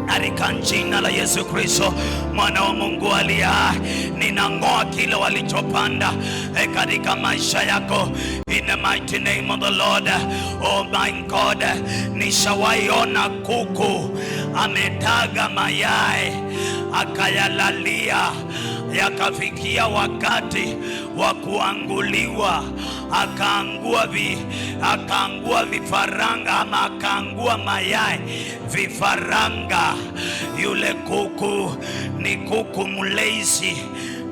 katika jina la Yesu Kristo, mwana wa Mungu aliye hai. Ninang'oa kile walichopanda katika maisha yako in the mighty name of the Lord. Oh my God, nishawaiona kuku ametaga mayai akayalalia, yakafikia wakati wa kuanguliwa, akaangua vifaranga ama akaangua mayai vifaranga. Yule kuku ni kuku mlezi,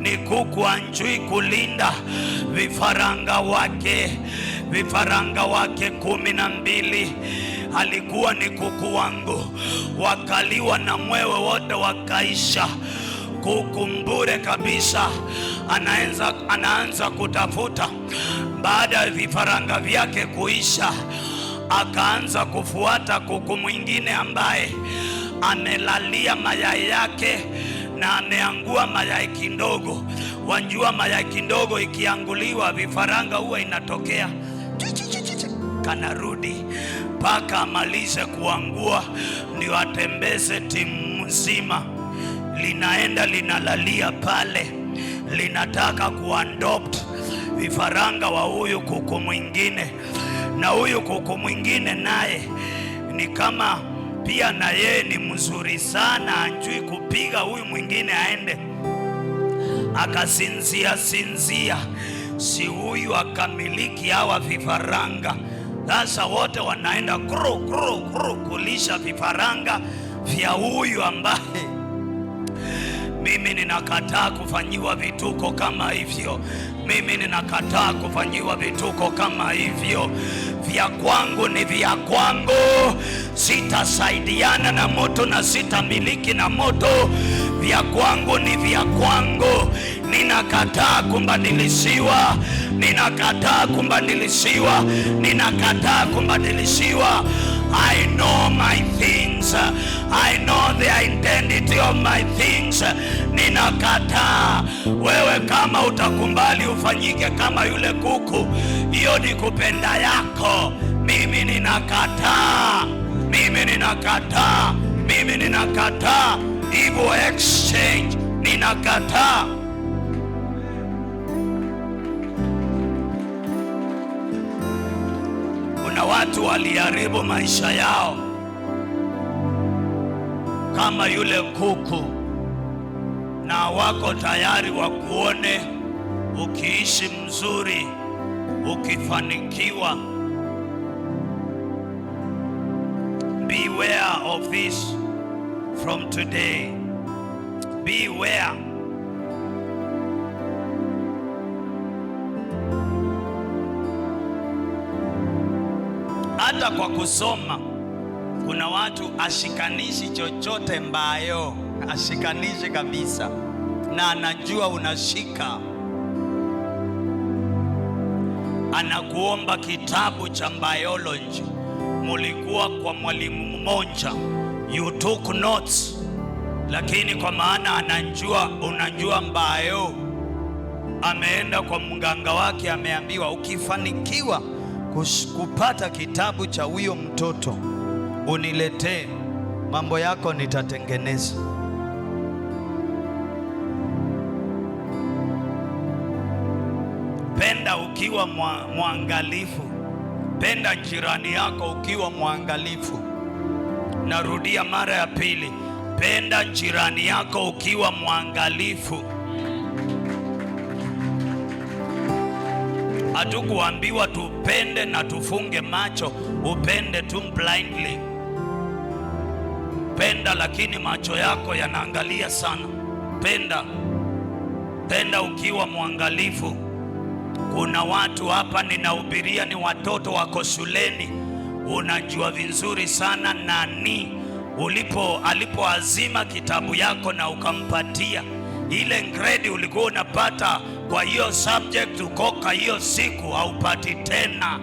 ni kuku anjui kulinda vifaranga wake. Vifaranga wake 12 alikuwa ni kuku wangu, wakaliwa na mwewe wote wakaisha. Kuku mbure kabisa anaanza kutafuta. Baada ya vifaranga vyake kuisha, akaanza kufuata kuku mwingine ambaye amelalia mayai yake na ameangua mayai kidogo. Wanjua mayai kidogo ikianguliwa vifaranga huwa inatokea kanarudi mpaka amalize kuangua ndio atembeze timu nzima. Linaenda linalalia pale, linataka kuadopt vifaranga wa huyu kuku mwingine. Na huyu kuku mwingine naye ni kama pia na yeye ni mzuri sana, anjui kupiga huyu mwingine aende. Akasinzia, si huyu akamiliki hawa vifaranga. Sasa wote wanaenda kuru kulisha vifaranga vya huyu ambaye mimi ninakataa kufanyiwa vituko kama hivyo. Mimi ninakataa kufanyiwa vituko kama hivyo. Vya kwangu ni vya kwangu. Sitasaidiana na moto na sitamiliki na moto. Vya kwangu ni vya kwangu. Ninakataa kumbadilishiwa. Ninakataa kumbadilishiwa. Ninakataa kumbadilishiwa. I know my things. I know the identity of my things. Ninakataa. Wewe kama utakumbali ufanyike kama yule kuku, hiyo ni kupenda yako. Mimi ninakataa. Mimi ninakataa. Mimi ninakataa. Evil exchange. Ninakataa. Kuna watu waliharibu maisha yao kama yule kuku, na wako tayari wakuone ukiishi mzuri, ukifanikiwa. Beware of this from today. Beware. Hata kwa kusoma kuna watu ashikanishi chochote mbayo, ashikanishi kabisa, na anajua unashika. Anakuomba kitabu cha biology, mulikuwa kwa mwalimu mmoja, you took notes, lakini kwa maana anajua unajua mbayo, ameenda kwa mganga wake, ameambiwa ukifanikiwa kupata kitabu cha huyo mtoto uniletee, mambo yako nitatengeneza. Penda ukiwa mwangalifu. Penda jirani yako ukiwa mwangalifu. Narudia mara ya pili. Penda jirani yako ukiwa mwangalifu. Hatukuambiwa tupende na tufunge macho, upende tu blindly. Penda lakini macho yako yanaangalia sana. Penda ukiwa mwangalifu. Kuna watu hapa ninahubiria ni watoto wako shuleni. Unajua vizuri sana nani alipoazima kitabu yako na ukampatia ile grade ulikuwa unapata kwa hiyo subject, ukoka hiyo siku haupati tena.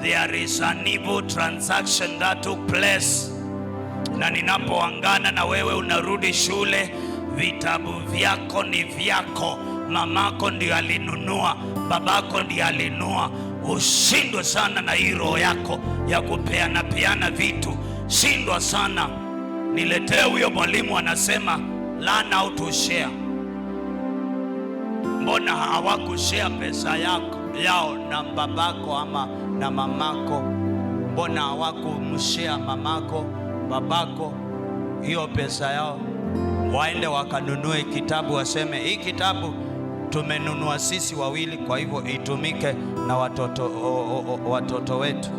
There is an evil transaction that took place. Na ninapoangana na wewe unarudi shule, vitabu vyako ni vyako. Mamako ndiye alinunua, babako ndiye alinunua. Ushindwe sana na hii roho yako ya kupeana vitu. Shindwa sana. Niletee huyo mwalimu anasema learn how to share. Mbona hawakushare pesa yao na babako ama na mamako? Mbona hawakumshare mamako, babako hiyo pesa yao? Waende wakanunue kitabu, waseme hii kitabu tumenunua sisi wawili, kwa hivyo itumike na watoto wetu.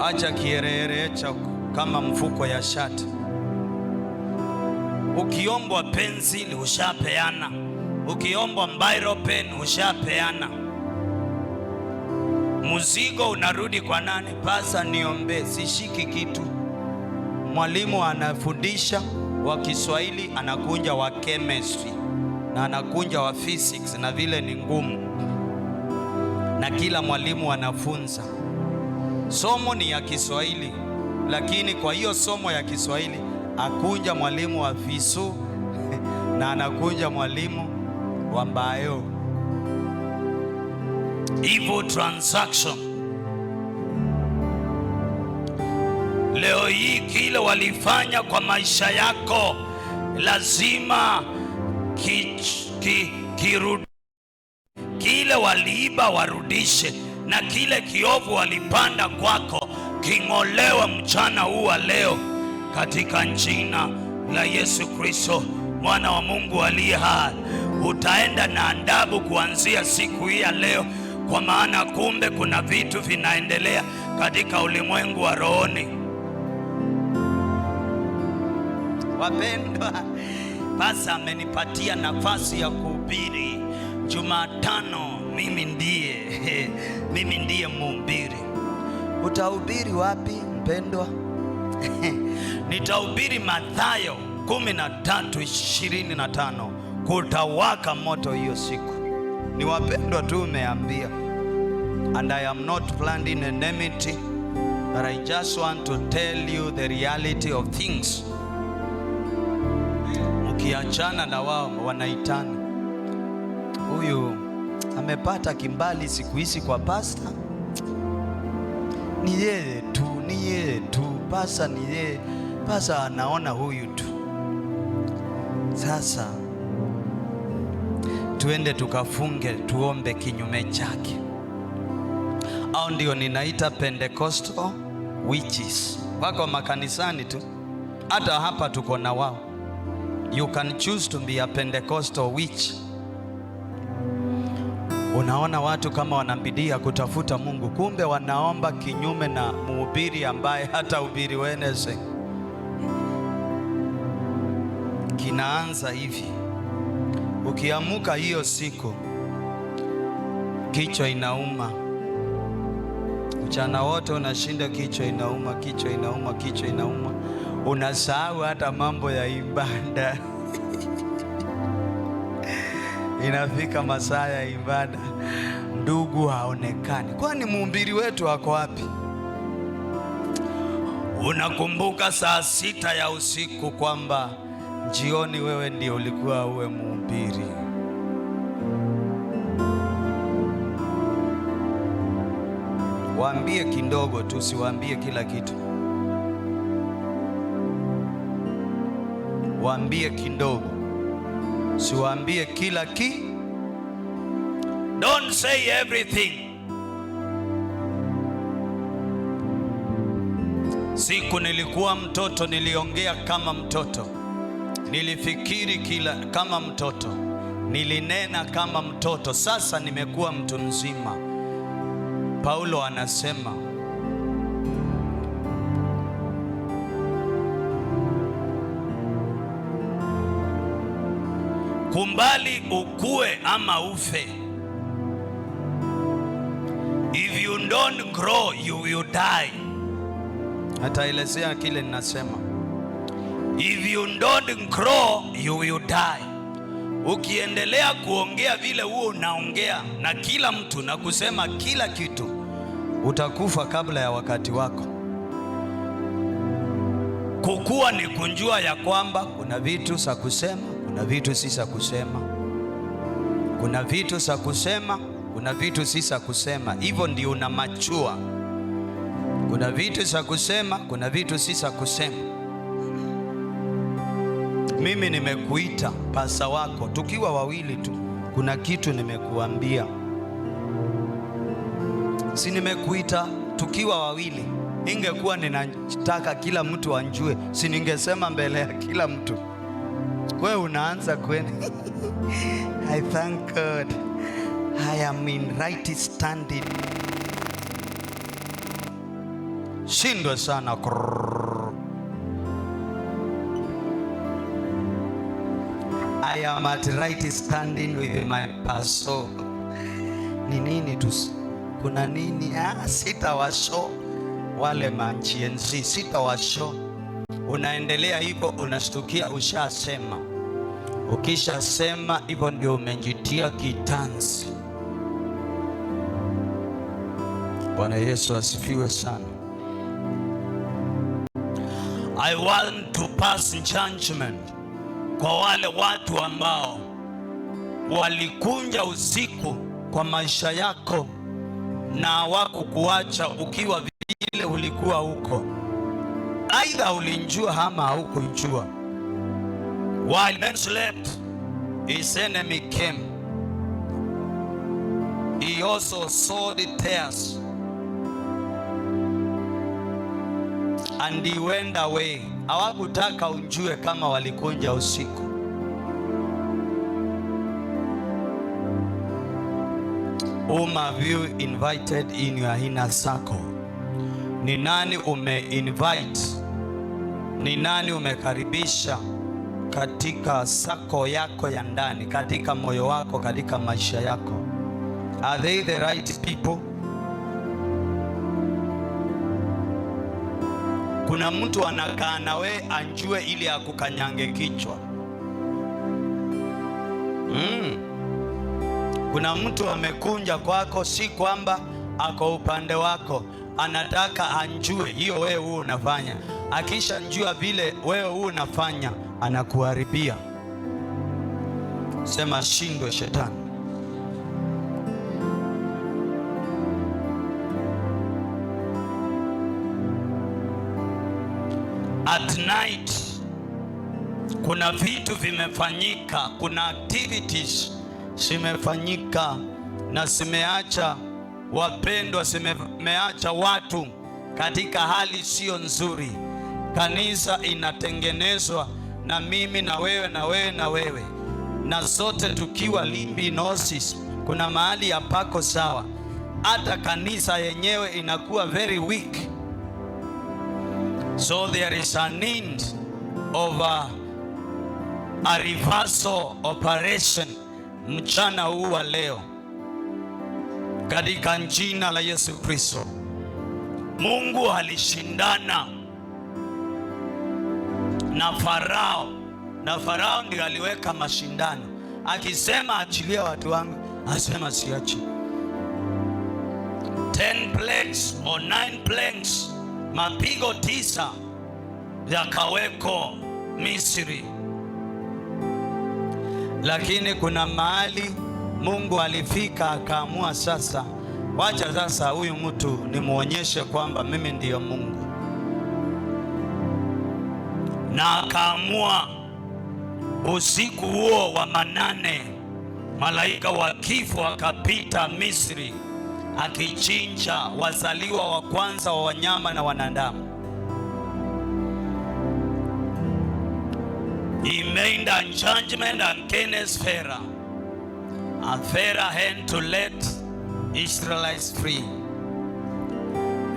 Acha kierere cha kama mfuko ya shati. Ukiombwa pensili ushapeana, ukiombwa biro pen ushapeana. Muzigo unarudi kwa nani? Pasa niombe, sishiki kitu. Mwalimu anafundisha wa Kiswahili, anakunja wa chemistry na anakunja wa physics, na vile ni ngumu, na kila mwalimu anafunza. Somo ni ya Kiswahili, lakini kwa hiyo somo ya Kiswahili akunja mwalimu wa visu na anakunja mwalimu wa bio. Evil transaction. Leo hii kile walifanya kwa maisha yako lazima kirudi. Kile waliiba warudishe, na kile kiovu walipanda kwako king'olewe mchana huu wa leo, katika jina la Yesu Kristo, mwana wa Mungu aliye hai. Utaenda na adabu kuanzia siku hii ya leo, kwa maana kumbe kuna vitu vinaendelea katika ulimwengu wa rohoni. Wapendwa, Pasa amenipatia nafasi ya kuhubiri Jumatano. Mimi ndiye mhubiri. Utahubiri wapi mpendwa? Nitahubiri Mathayo 13:25. Kutawaka moto hiyo siku. Ni wapendwa tu umeambia. And I am not planning enmity, but I just want to tell you the reality of things. Ukiachana na wao wanaitana, huyu amepata kimbali siku hizi kwa pasta. Ni yeye tu pasa, ni yeye pasa, anaona huyu tu. Sasa tuende tukafunge, tuombe kinyume chake. Au ndio ninaita Pentecostal witches. Wako makanisani tu, hata hapa tuko na wao. You can choose to be a Pentecostal witch. Unaona watu kama wanabidia kutafuta Mungu, kumbe wanaomba kinyume na mhubiri ambaye hata hubiri Wednesday. Kinaanza hivi. Ukiamuka hiyo siku, kichwa inauma. Mchana wote unashinda kichwa inauma. Unasahau hata mambo ya ibada. Inafika masaa ya ibada, ndugu haonekani. Kwani mhubiri wetu ako wapi? Unakumbuka saa 6 ya usiku kwamba jioni wewe ndio ulikuwa uwe mhubiri. Waambie kidogo tu, siwaambie kila kitu. Waambie kidogo, siwaambie kila kitu. Don't say everything. Siku nilikuwa mtoto niliongea kama mtoto, nilifikiri kama mtoto, Nilinena kama mtoto, sasa nimekuwa mtu mzima. Paulo anasema kumbali ukue ama ufe. If you don't grow, you will die. Ataelezea kile ninasema. If you don't grow, you will die. Ukiendelea kuongea vile huo unaongea na kila mtu na kusema kila kitu, utakufa kabla ya wakati wako. Kukua ni kunjua ya kwamba kuna vitu za kusema, kuna vitu si za kusema. Kuna vitu za kusema, kuna vitu si za kusema. Hivyo ndio unamachua. Kuna vitu za kusema, kuna vitu si za kusema. Mimi nimekuita pasa wako, tukiwa wawili tu. Kuna kitu nimekuambia. Si nimekuita tukiwa wawili. Ingekuwa ninataka kila mtu anjue, si ningesema mbele ya kila mtu. Wewe unaanza kweli. I thank God I am in right standing. Shindwe sana. I am at right standing with my pastor. Ni nini tu? Kuna nini? Sitawasho wale manchienzi, sitawasho. Unaendelea hivyo, unashtukia ushasema. Ukishasema hivyo ndio umejitia kitanzi. Bwana Yesu asifiwe sana. I want to pass judgment kwa wale watu ambao walikunja usiku kwa maisha yako na hawakukuacha ukiwa vile ulikuwa huko. Aidha ulinjua ama haukunjua. While men slept, his enemy came. He also sowed tares and he went away. Hawakutaka unjue kama walikunja usiku. Whom have you invited in your inner circle? Ni nani umeinvite? Ni nani umekaribisha katika sako yako ya ndani, katika moyo wako, katika maisha yako? Are they the right people? Kuna mtu anakaa nawe anjue ili akukanyange kichwa. Kuna mtu amekunja kwako, si kwamba ako upande wako, anataka anjue hiyo wewe huu unafanya. Akisha njua vile wewe huu unafanya, anakuharibia. Sema shindwe shetani. At night kuna vitu vimefanyika, kuna activities zimefanyika na zimeacha wapendwa, zimeacha watu katika hali sio nzuri. Kanisa inatengenezwa na mimi na wewe na wewe na wewe, na sote tukiwa limbinosis. Kuna mahali hapako sawa, hata kanisa yenyewe inakuwa very weak. So there is a need of a reversal operation mchana huu wa leo katika jina la Yesu Kristo. Mungu alishindana na Farao, na Farao ndiye aliweka mashindano akisema achilia watu wangu, asema siachi. 10 plagues or 9 plagues, mapigo 9 yakaweko Misri. Lakini kuna mahali Mungu alifika akaamua, sasa wacha sasa huyu mtu nimuonyeshe kwamba mimi ndiyo Mungu. Na akaamua usiku huo wa manane, malaika wa kifo akapita Misri akichinja wazaliwa wa kwanza wa wanyama na wanadamu. He made a judgment against Pharaoh Athera hand to let Israelites free.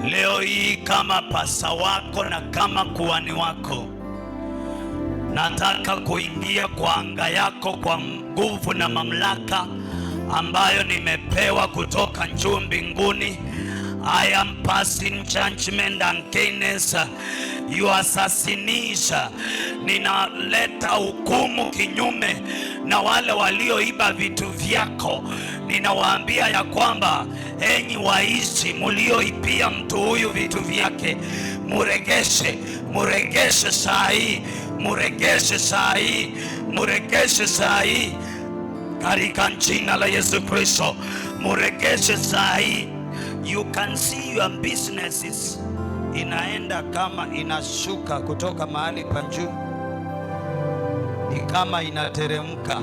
Leo hii kama pasa wako na kama kuhani wako, nataka kuingia kwa anga yako kwa nguvu na mamlaka ambayo nimepewa kutoka juu mbinguni. I am passing judgment against your assassination. Ninaleta hukumu kinyume na wale walioiba vitu vyako. Ninawaambia ya kwamba enyi waishi mulioibia mtu huyu vitu vyake, muregeshe saa hii, muregeshe saa hii, muregeshe saa hii katika jina la Yesu Kristo, muregeshe saa hii. You can see your businesses inaenda kama inashuka kutoka mahali pa juu, ni kama inateremka,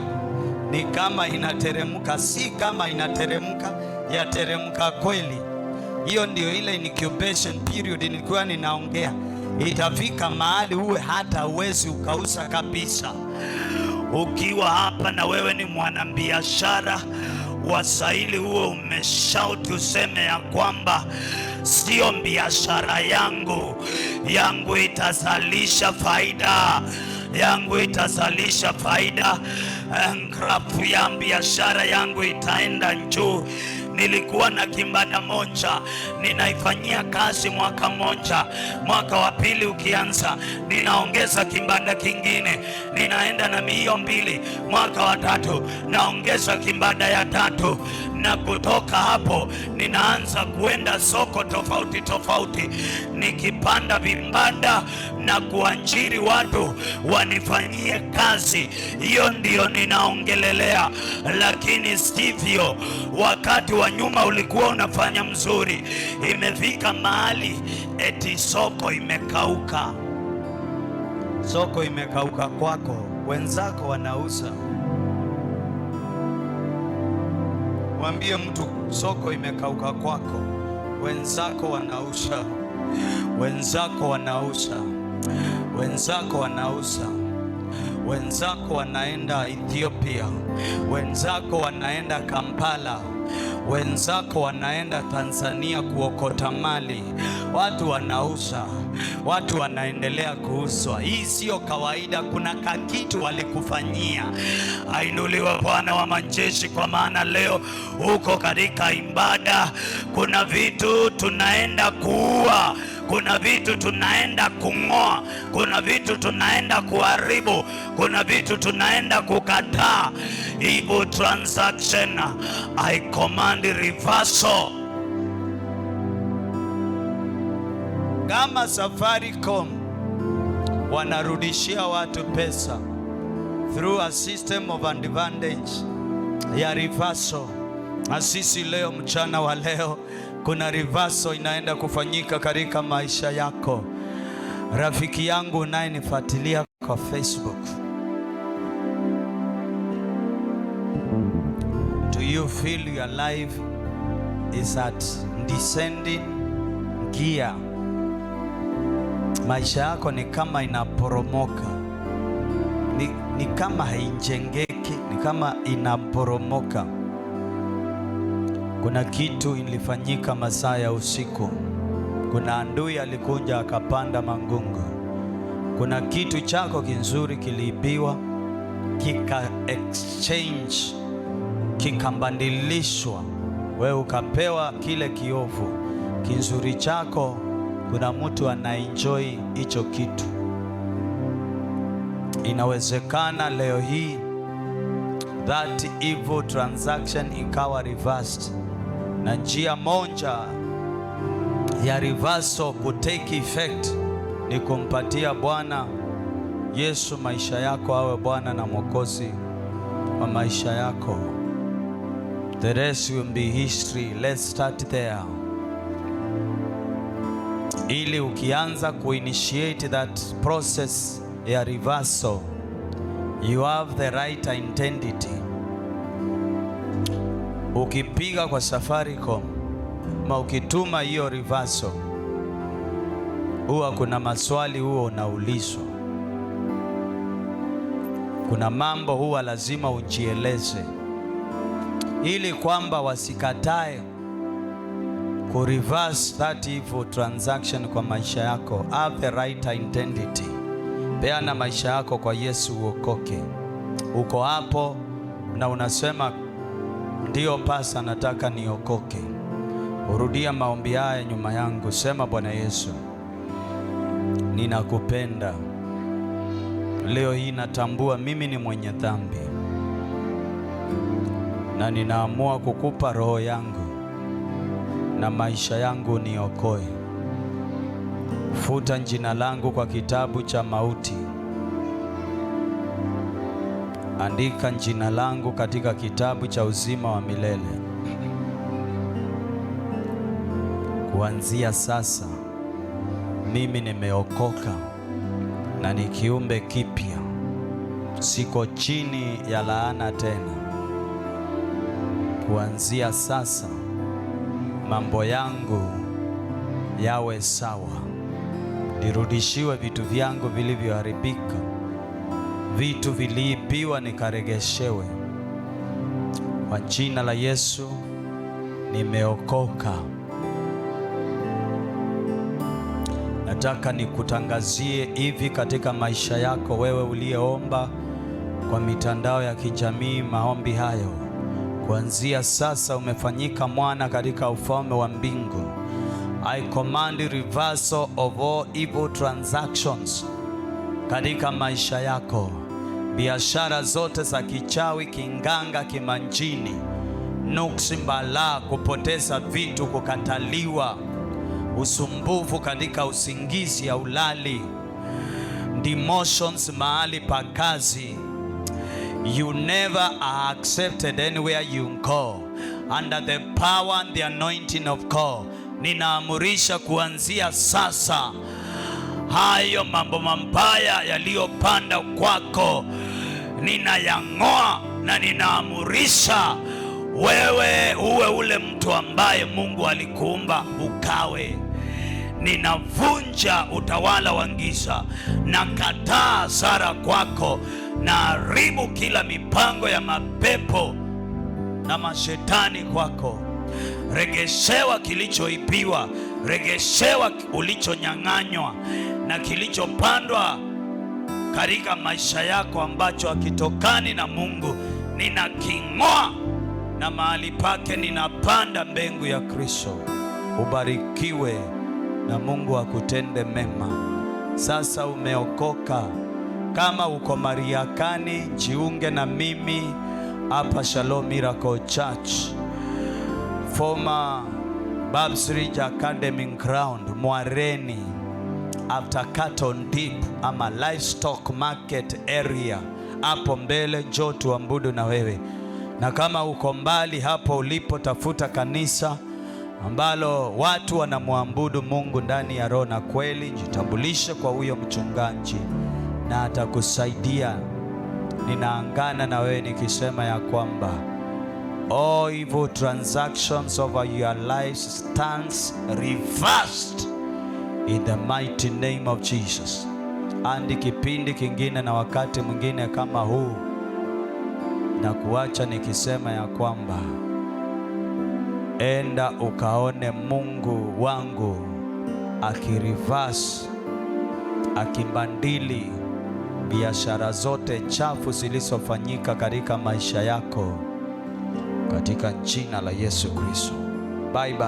ni kama inateremka, si kama inateremka, yateremka kweli. Hiyo ndio ile incubation period nilikuwa ninaongea. Itafika mahali uwe hata uwezi ukauza kabisa. Ukiwa hapa na wewe ni mwanabiashara, wasaili huo umeshout useme ya kwamba sio biashara yangu itazalisha faida, yangu itazalisha faida, grafu ya biashara yangu itaenda juu. Nilikuwa na kimbada moja ninaifanyia kazi mwaka moja, mwaka wa pili ukianza ninaongeza kimbada kingine, ninaenda na hiyo mbili, mwaka wa tatu naongeza kimbada ya tatu, na kutoka hapo ninaanza kuenda soko tofauti tofauti nikipanda vimbada na kuajiri watu wanifanyie kazi. Hiyo ndio ninaongelelea, lakini sivyo wakati wa nyuma ulikuwa unafanya mzuri. Imefika mahali eti soko imekauka. Soko imekauka kwako, wenzako wanauza. Mwambie mtu soko imekauka kwako, wenzako wanauza, wenzako wanauza, wenzako wanauza, wenzako wanaenda Ethiopia, wenzako wanaenda Kampala, wenzako wanaenda Tanzania kuokota mali. Watu wanauza, watu wanaendelea kuuzwa. Hii sio kawaida, kuna kakitu walikufanyia. Ainuliwa Bwana wa majeshi, kwa maana leo uko katika ibada. Kuna vitu tunaenda kuua, kuna vitu tunaenda kung'oa, kuna vitu tunaenda kuharibu, kuna vitu tunaenda kukataa. Evil transaction, I command reversal. Kama Safaricom wanarudishia watu pesa through a system of advantage ya reversal, na sisi leo mchana wa leo kuna reversal inaenda kufanyika katika maisha yako. Rafiki yangu unayenifuatilia kwa Facebook, do you feel your life is at descending gear? Maisha yako ni kama inaporomoka, ni kama haijengeki, ni kama inaporomoka. Kuna kitu ilifanyika masaa ya usiku. Kuna adui alikuja akapanda mangungu. Kuna kitu chako kizuri kiliibiwa, kika exchange, kikabadilishwa, wewe ukapewa kile kiovu. Kizuri chako kuna mtu anaenjoy hicho kitu. Inawezekana leo hii that evil transaction ikawa reversed, na njia moja ya reversal ku take effect ni kumpatia Bwana Yesu maisha yako, awe Bwana na Mwokozi wa maisha yako. The rest will be history. Let's start there. Ili ukianza kuinitiate that process ya reversal, you have the right identity. Ukipiga kwa Safaricom ma ukituma hiyo reversal, huwa kuna maswali huwa unaulizwa. Kuna mambo huwa lazima ujieleze. ili kwamba wasikatae ku reverse that evil transaction kwa maisha yako. Have the right identity. Peana maisha yako kwa Yesu uokoke. Uko hapo na unasema ndio pasa, nataka niokoke. Urudia maombi haya nyuma yangu. Sema, Bwana Yesu, ninakupenda. Leo hii natambua mimi ni mwenye dhambi, na ninaamua kukupa roho yangu na maisha yangu niokoe. Futa jina langu kwa kitabu cha mauti. Andika jina langu katika kitabu cha uzima wa milele. Kuanzia sasa mimi nimeokoka na ni kiumbe kipya. Siko chini ya laana tena. Kuanzia sasa mambo yangu yawe sawa. Nirudishiwe vitu vyangu vilivyoharibika. Vitu viliibiwa nikaregeshewe. Kwa jina la Yesu nimeokoka. Nataka nikutangazie hivi katika maisha yako, wewe uliyeomba kwa mitandao ya kijamii maombi hayo. Kuanzia sasa umefanyika mwana katika ufalme wa mbingu. I command reversal of all evil transactions katika maisha yako. Biashara zote za kichawi, kinganga, kimanjini, nuksi, balaa, kupoteza vitu, kukataliwa, usumbufu katika usingizi ya ulali, demotions mahali pa kazi. You never are accepted anywhere you go. Under the power and the anointing of God, ninaamurisha kuanzia sasa hayo mambo mabaya yaliyopanda kwako ninayang'oa, na ninaamurisha wewe uwe ule mtu ambaye Mungu alikuumba ukawe. Ninavunja utawala wa giza, na kataa hasara kwako, na haribu kila mipango ya mapepo na mashetani kwako. Regeshewa kilichoibiwa, regeshewa ulichonyang'anywa na kilichopandwa katika maisha yako ambacho hakitokani na Mungu. Ninaking'oa na mahali pake ninapanda mbegu ya Kristo. Ubarikiwe na Mungu akutende mema. Sasa umeokoka. Kama uko Mariakani, jiunge na mimi hapa Shalom Miracle Church, former Babs Ridge Academy Ground, Mwareni, after Catton Deep ama Livestock Market area. Hapo mbele njoo tuabudu na wewe. Na kama uko mbali hapo ulipo, tafuta kanisa ambalo watu wanamwabudu Mungu ndani ya roho na kweli. Jitambulishe kwa huyo mchungaji na atakusaidia. Ninaangana na wewe nikisema ya kwamba all evil transactions over your lives stands reversed in the mighty name of Jesus. Andi kipindi kingine na wakati mwingine kama huu, na kuacha nikisema ya kwamba enda ukaone Mungu wangu akireverse, akimbandili biashara zote chafu zilizofanyika katika maisha yako, katika jina la Yesu Kristo. Bye bye.